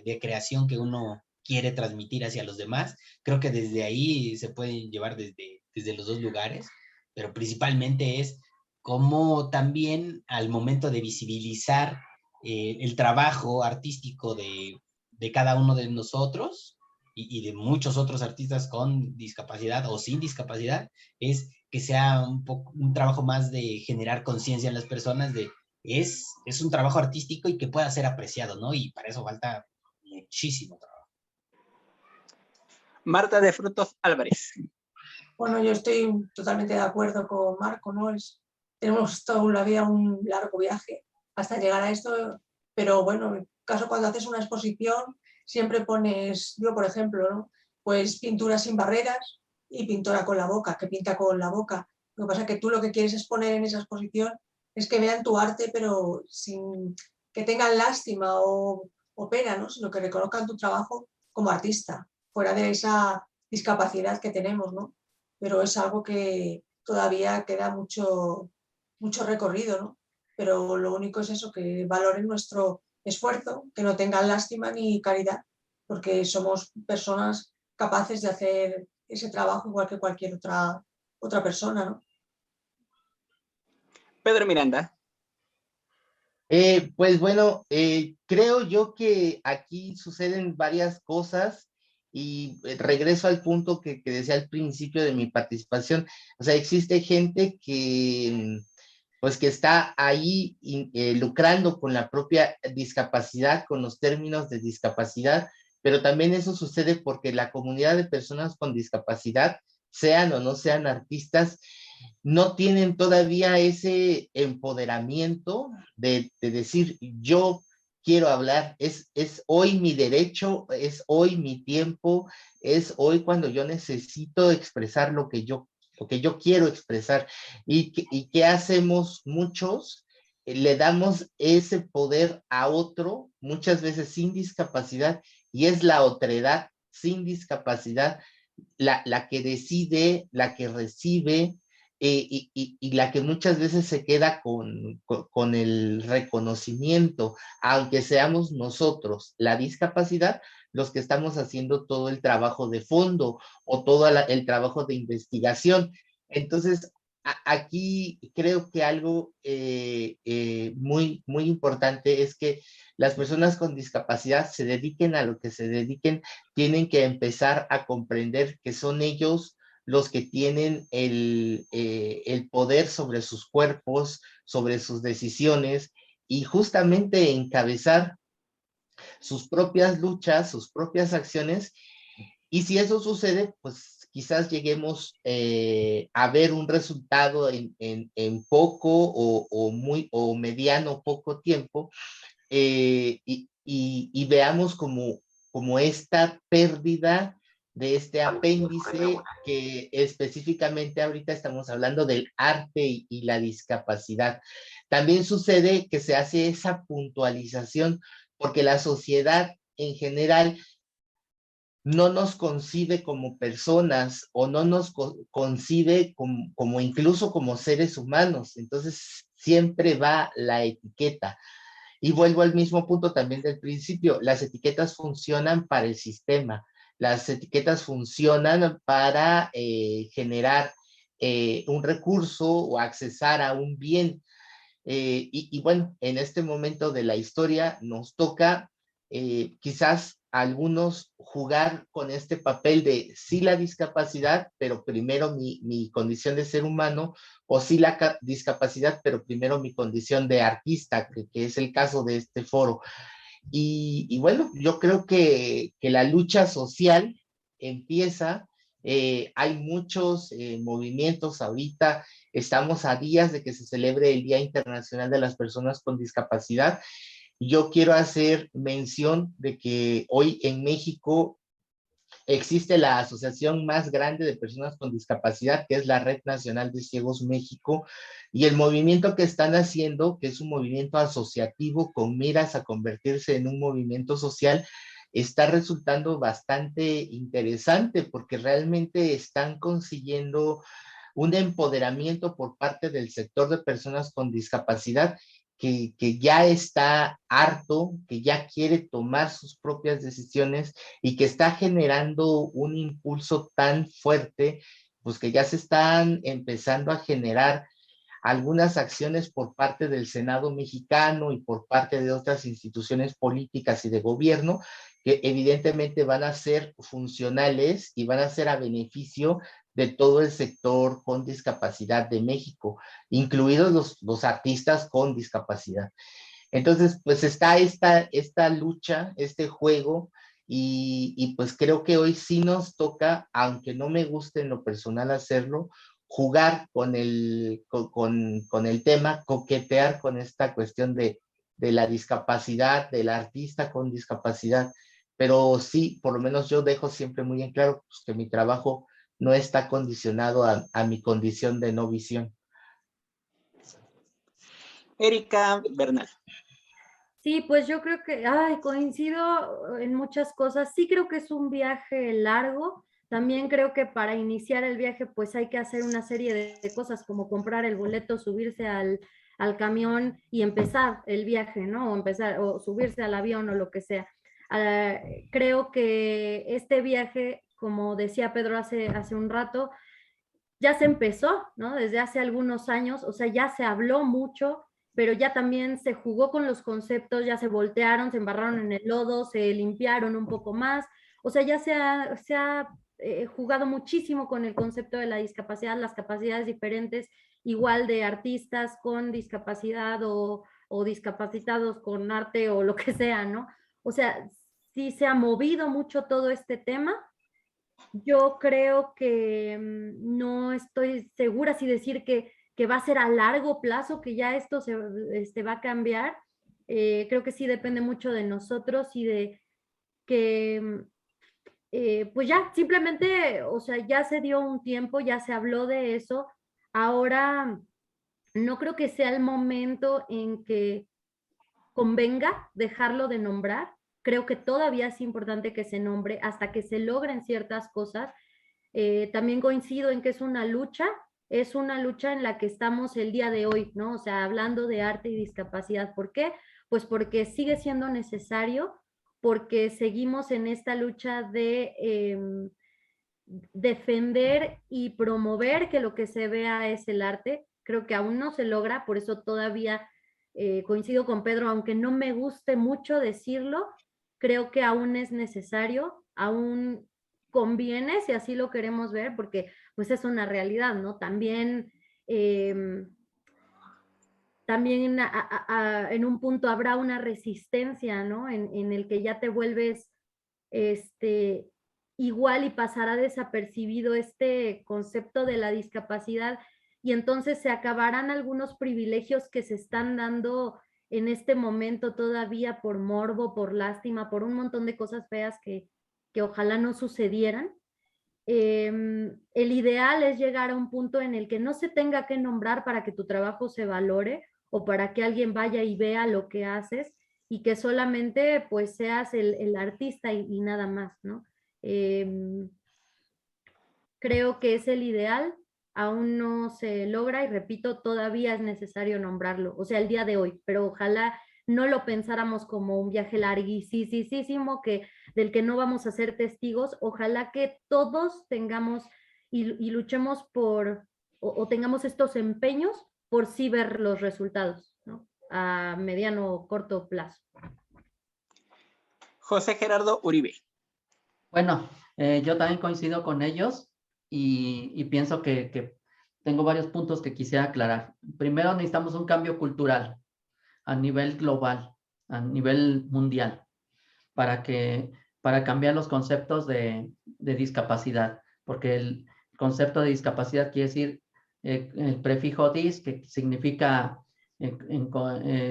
D: de creación que uno quiere transmitir hacia los demás, creo que desde ahí se pueden llevar desde los dos lugares, pero principalmente es cómo también al momento de visibilizar el trabajo artístico de cada uno de nosotros y de muchos otros artistas con discapacidad o sin discapacidad, es que sea un trabajo más de generar conciencia en las personas de es un trabajo artístico y que pueda ser apreciado, ¿no? Y para eso falta muchísimo trabajo.
A: Marta de Frutos Álvarez.
B: Bueno, yo estoy totalmente de acuerdo con Marco, ¿no? Tenemos todavía un largo viaje hasta llegar a esto, pero bueno, en el caso cuando haces una exposición, siempre pones, yo por ejemplo, ¿no? Pues pintura sin barreras y pintora con la boca, que pinta con la boca. Lo que pasa es que tú lo que quieres exponer en esa exposición es que vean tu arte, pero sin que tengan lástima o pena, ¿no? Sino que reconozcan tu trabajo como artista, fuera de esa discapacidad que tenemos, ¿no? Pero es algo que todavía queda mucho recorrido, ¿no? Pero lo único es eso, que valoren nuestro esfuerzo, que no tengan lástima ni caridad, porque somos personas capaces de hacer ese trabajo igual que cualquier otra persona, ¿no?
A: Pedro Miranda.
G: Pues bueno, creo yo que aquí suceden varias cosas y regreso al punto que decía al principio de mi participación. O sea, existe gente que pues que está ahí lucrando con la propia discapacidad, con los términos de discapacidad, pero también eso sucede porque la comunidad de personas con discapacidad, sean o no sean artistas, no tienen todavía ese empoderamiento de decir, yo quiero hablar, es hoy mi derecho, es hoy mi tiempo, es hoy cuando yo necesito expresar lo que yo quiero expresar. ¿Y qué hacemos muchos? Le damos ese poder a otro, muchas veces sin discapacidad, y es la otredad sin discapacidad la que decide, la que recibe, y la que muchas veces se queda con el reconocimiento, aunque seamos nosotros, la discapacidad, los que estamos haciendo todo el trabajo de fondo o todo el trabajo de investigación. Entonces, aquí creo que algo muy, muy importante es que las personas con discapacidad se dediquen a lo que se dediquen, tienen que empezar a comprender que son ellos los que tienen el poder sobre sus cuerpos, sobre sus decisiones y justamente encabezar sus propias luchas, sus propias acciones. Y si eso sucede, pues quizás lleguemos a ver un resultado en poco o mediano poco tiempo, y veamos como esta pérdida de este apéndice que específicamente ahorita estamos hablando del arte y la discapacidad. También sucede que se hace esa puntualización porque la sociedad en general no nos concibe como personas o no nos concibe como incluso como seres humanos. Entonces siempre va la etiqueta. Y vuelvo al mismo punto también del principio, las etiquetas funcionan para el sistema, las etiquetas funcionan para generar un recurso o accesar a un bien. Y bueno, en este momento de la historia nos toca quizás a algunos jugar con este papel de sí la discapacidad, pero primero mi condición de ser humano, o sí la discapacidad, pero primero mi condición de artista, que es el caso de este foro. Y bueno, yo creo que la lucha social empieza, hay muchos movimientos ahorita, estamos a días de que se celebre el Día Internacional de las Personas con Discapacidad. Yo quiero hacer mención de que hoy en México existe la asociación más grande de personas con discapacidad, que es la Red Nacional de Ciegos México, y el movimiento que están haciendo, que es un movimiento asociativo con miras a convertirse en un movimiento social, está resultando bastante interesante porque realmente están consiguiendo un empoderamiento por parte del sector de personas con discapacidad que ya está harto, que ya quiere tomar sus propias decisiones y que está generando un impulso tan fuerte, pues que ya se están empezando a generar algunas acciones por parte del Senado mexicano y por parte de otras instituciones políticas y de gobierno que evidentemente van a ser funcionales y van a ser a beneficio de todo el sector con discapacidad de México, incluidos los artistas con discapacidad. Entonces, pues está esta lucha, este juego, y pues creo que hoy sí nos toca, aunque no me guste en lo personal hacerlo, jugar con el tema, coquetear con esta cuestión de la discapacidad, del artista con discapacidad, pero sí, por lo menos yo dejo siempre muy en claro pues, que mi trabajo no está condicionado a mi condición de no visión.
A: Erika Bernal.
C: Sí, pues yo creo que, ay, coincido en muchas cosas. Sí creo que es un viaje largo. También creo que para iniciar el viaje, pues hay que hacer una serie de cosas como comprar el boleto, subirse al camión y empezar el viaje, ¿no? O subirse al avión o lo que sea. Creo que este viaje, como decía Pedro hace un rato, ya se empezó, ¿no? Desde hace algunos años, o sea, ya se habló mucho, pero ya también se jugó con los conceptos, ya se voltearon, se embarraron en el lodo, se limpiaron un poco más, o sea, ya se ha jugado muchísimo con el concepto de la discapacidad, las capacidades diferentes, igual de artistas con discapacidad o discapacitados con arte o lo que sea, ¿no? O sea, sí se ha movido mucho todo este tema. Yo creo que no estoy segura si decir que va a ser a largo plazo, que ya esto va a cambiar. Creo que sí depende mucho de nosotros y de que, pues ya, simplemente, o sea, ya se dio un tiempo, ya se habló de eso. Ahora, no creo que sea el momento en que convenga dejarlo de nombrar. Creo que todavía es importante que se nombre hasta que se logren ciertas cosas. También coincido en que es una lucha en la que estamos el día de hoy, ¿no? O sea, hablando de arte y discapacidad. ¿Por qué? Pues porque sigue siendo necesario, porque seguimos en esta lucha de defender y promover que lo que se vea es el arte. Creo que aún no se logra, por eso todavía coincido con Pedro, aunque no me guste mucho decirlo, creo que aún es necesario, aún conviene, si así lo queremos ver, porque pues es una realidad, ¿no? También, también en un punto habrá una resistencia, ¿no? En el que ya te vuelves igual y pasará desapercibido este concepto de la discapacidad y entonces se acabarán algunos privilegios que se están dando en este momento todavía por morbo, por lástima, por un montón de cosas feas que ojalá no sucedieran. El ideal es llegar a un punto en el que no se tenga que nombrar para que tu trabajo se valore o para que alguien vaya y vea lo que haces y que solamente pues seas el artista y nada más, ¿no? Creo que es el ideal, aún no se logra y repito, todavía es necesario nombrarlo, o sea, el día de hoy, pero ojalá no lo pensáramos como un viaje larguísimo del que no vamos a ser testigos, ojalá que todos tengamos y luchemos por, o tengamos estos empeños por sí ver los resultados, ¿no? A mediano o corto plazo.
A: José Gerardo Uribe.
F: Bueno, yo también coincido con ellos y pienso que tengo varios puntos que quisiera aclarar. Primero, necesitamos un cambio cultural a nivel global, a nivel mundial, para cambiar los conceptos de discapacidad, porque el concepto de discapacidad quiere decir el prefijo dis, que significa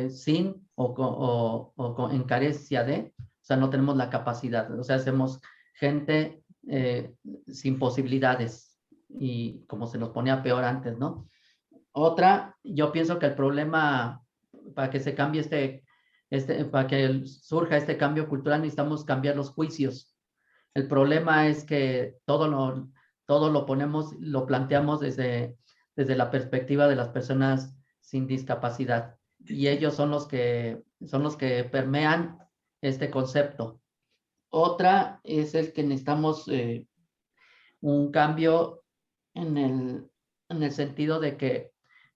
F: sin o en carencia de, o sea, no tenemos la capacidad, o sea, hacemos gente sin posibilidades y como se nos ponía peor antes, ¿no? Otra, yo pienso que el problema para que se cambie para que surja este cambio cultural necesitamos cambiar los juicios. El problema es que todo lo ponemos, lo planteamos desde la perspectiva de las personas sin discapacidad. Y ellos son los que permean este concepto. Otra es el que necesitamos un cambio en el sentido de que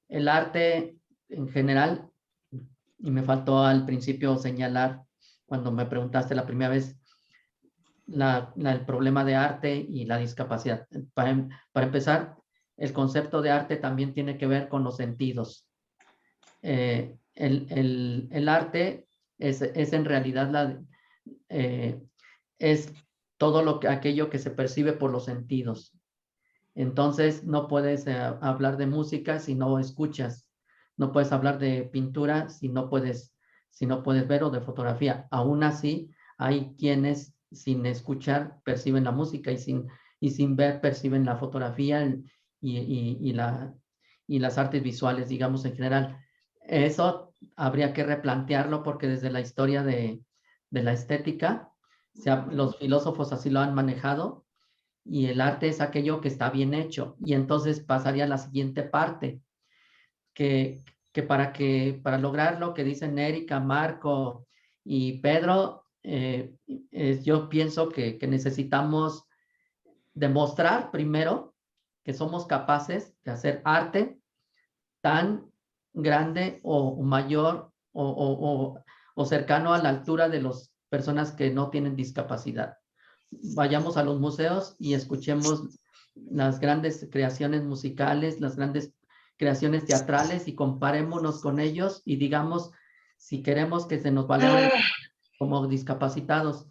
F: el arte en general, y me faltó al principio señalar cuando me preguntaste la primera vez el problema de arte y la discapacidad. Para empezar, el concepto de arte también tiene que ver con los sentidos. El arte es en realidad es todo aquello que se percibe por los sentidos. Entonces no puedes hablar de música si no escuchas, no puedes hablar de pintura si no puedes ver, o de fotografía. Aún así hay quienes sin escuchar perciben la música y sin ver perciben la fotografía y las artes visuales, digamos, en general. Eso habría que replantearlo porque desde la historia de la estética, los filósofos así lo han manejado, y el arte es aquello que está bien hecho. Y entonces pasaría a la siguiente parte, que para lograr lo que dicen Erika, Marco y Pedro, yo pienso que necesitamos demostrar primero que somos capaces de hacer arte tan grande o mayor o cercano a la altura de las personas que no tienen discapacidad. Vayamos a los museos y escuchemos las grandes creaciones musicales, las grandes creaciones teatrales, y comparémonos con ellos y digamos si queremos que se nos valore como discapacitados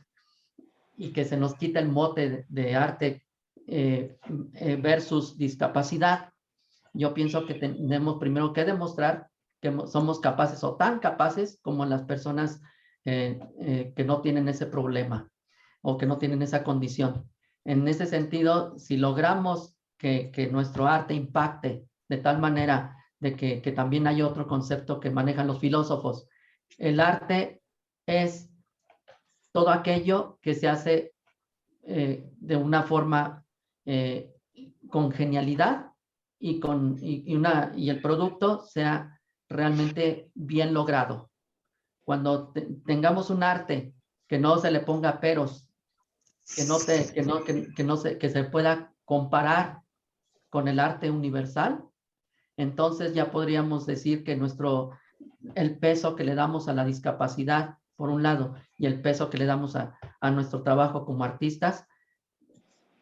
F: y que se nos quite el mote de arte versus discapacidad. Yo pienso que tenemos primero que demostrar que somos capaces o tan capaces como las personas que no tienen ese problema o que no tienen esa condición. En ese sentido, si logramos que nuestro arte impacte de tal manera de que también hay otro concepto que manejan los filósofos, el arte es todo aquello que se hace de una forma con genialidad y el producto sea realmente bien logrado. Cuando tengamos un arte que no se le ponga peros, que se pueda comparar con el arte universal, entonces ya podríamos decir que el peso que le damos a la discapacidad, por un lado, y el peso que le damos a nuestro trabajo como artistas,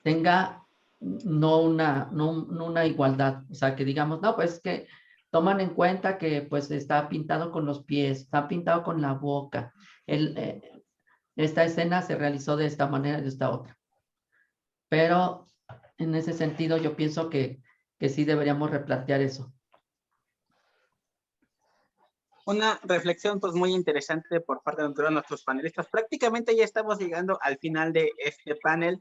F: tenga no una igualdad. O sea, que digamos, no, pues que toman en cuenta que pues está pintado con los pies, está pintado con la boca. Esta escena se realizó de esta manera y de esta otra. Pero en ese sentido yo pienso que sí deberíamos replantear eso.
A: Una reflexión pues muy interesante por parte de todos nuestros panelistas. Prácticamente ya estamos llegando al final de este panel.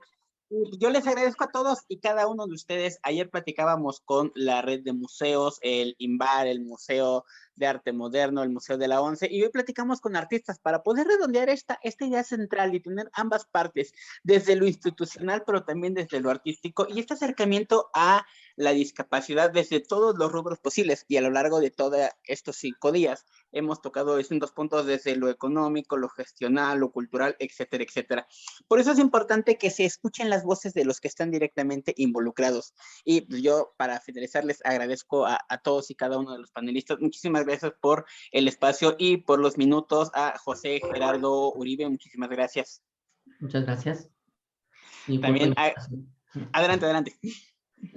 A: Yo les agradezco a todos y cada uno de ustedes. Ayer platicábamos con la red de museos, el IMBAR, el Museo de Arte Moderno, el Museo de la ONCE, y hoy platicamos con artistas para poder redondear esta idea central y tener ambas partes, desde lo institucional, pero también desde lo artístico, y este acercamiento a la discapacidad desde todos los rubros posibles. Y a lo largo de todos estos 5 días hemos tocado distintos puntos desde lo económico, lo gestional, lo cultural, etcétera, etcétera. Por eso es importante que se escuchen las voces de los que están directamente involucrados. Y yo, para finalizar, les agradezco a todos y cada uno de los panelistas. Muchísimas gracias por el espacio y por los minutos. A José Gerardo Uribe, muchísimas gracias.
F: Muchas gracias. Y
A: también, adelante.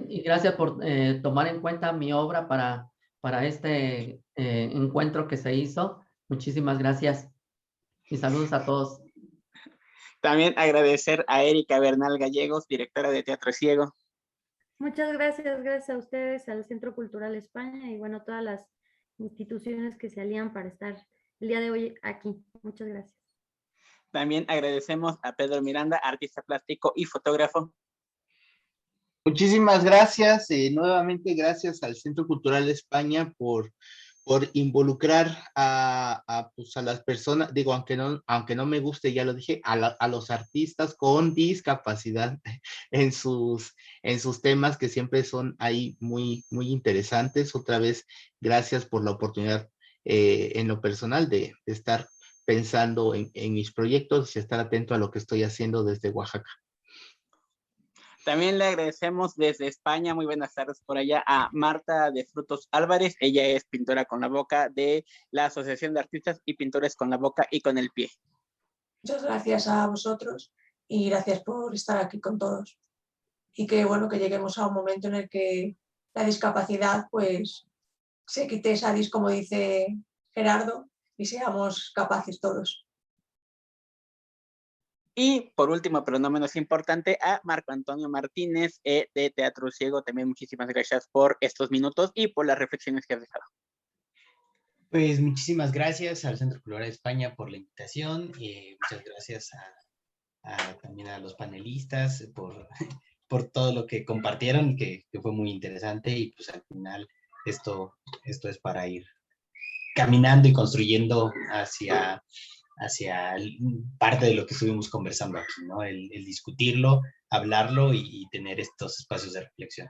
F: Y gracias por tomar en cuenta mi obra para este encuentro que se hizo. Muchísimas gracias. Y saludos a todos.
A: También agradecer a Erika Bernal Gallegos, directora de Teatro Ciego.
C: Muchas gracias a ustedes, al Centro Cultural España y bueno, todas las instituciones que se alían para estar el día de hoy aquí. Muchas gracias.
A: También agradecemos a Pedro Miranda, artista plástico y fotógrafo.
E: Muchísimas gracias. Nuevamente gracias al Centro Cultural España por
G: por involucrar pues a las personas, digo, aunque no me guste, ya lo dije, a los artistas con discapacidad en sus temas que siempre son ahí muy, muy interesantes. Otra vez, gracias por la oportunidad en lo personal de estar pensando en mis proyectos y estar atento a lo que estoy haciendo desde Oaxaca.
A: También le agradecemos desde España, muy buenas tardes por allá, a Marta de Frutos Álvarez. Ella es pintora con la boca de la Asociación de Artistas y Pintores con la Boca y con el Pie.
B: Muchas gracias a vosotros y gracias por estar aquí con todos. Y que bueno, que lleguemos a un momento en el que la discapacidad pues se quite esa como dice Gerardo, y seamos capaces todos.
A: Y por último, pero no menos importante, a Marco Antonio Martínez de Teatro Ciego. También muchísimas gracias por estos minutos y por las reflexiones que has dejado.
D: Pues muchísimas gracias al Centro Cultural de España por la invitación. Muchas gracias también a los panelistas por todo lo que compartieron, que fue muy interesante. Y pues al final esto es para ir caminando y construyendo hacia parte de lo que estuvimos conversando aquí, ¿no? El discutirlo, hablarlo y tener estos espacios de reflexión.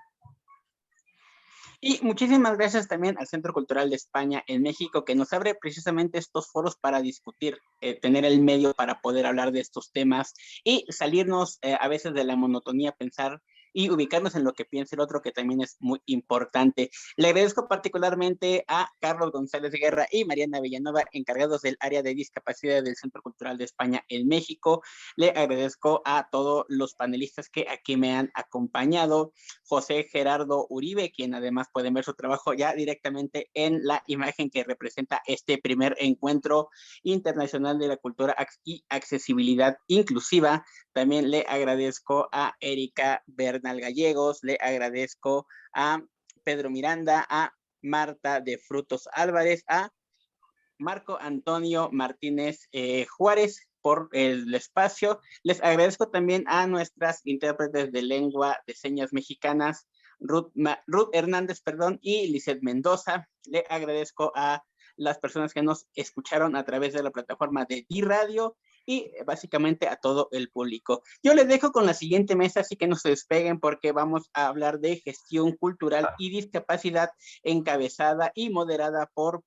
A: Y muchísimas gracias también al Centro Cultural de España en México, que nos abre precisamente estos foros para discutir, tener el medio para poder hablar de estos temas y salirnos a veces de la monotonía, pensar y ubicarnos en lo que piensa el otro, que también es muy importante. Le agradezco particularmente a Carlos González Guerra y Mariana Villanueva, encargados del área de discapacidad del Centro Cultural de España en México. Le agradezco a todos los panelistas que aquí me han acompañado. José Gerardo Uribe, quien además pueden ver su trabajo ya directamente en la imagen que representa este primer encuentro internacional de la cultura y accesibilidad inclusiva. También le agradezco a Erika Bernal Gallegos, le agradezco a Pedro Miranda, a Marta de Frutos Álvarez, a Marco Antonio Martínez Juárez por el espacio. Les agradezco también a nuestras intérpretes de lengua de señas mexicanas, Ruth Hernández, y Lizeth Mendoza. Le agradezco a las personas que nos escucharon a través de la plataforma de D-Radio y básicamente a todo el público. Yo les dejo con la siguiente mesa, así que no se despeguen porque vamos a hablar de gestión cultural y discapacidad, encabezada y moderada por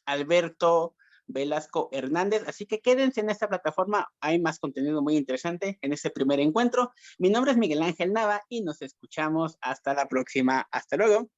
A: Alberto Velasco Hernández, así que quédense en esta plataforma, hay más contenido muy interesante en este primer encuentro. Mi nombre es Miguel Ángel Nava y nos escuchamos hasta la próxima. Hasta luego.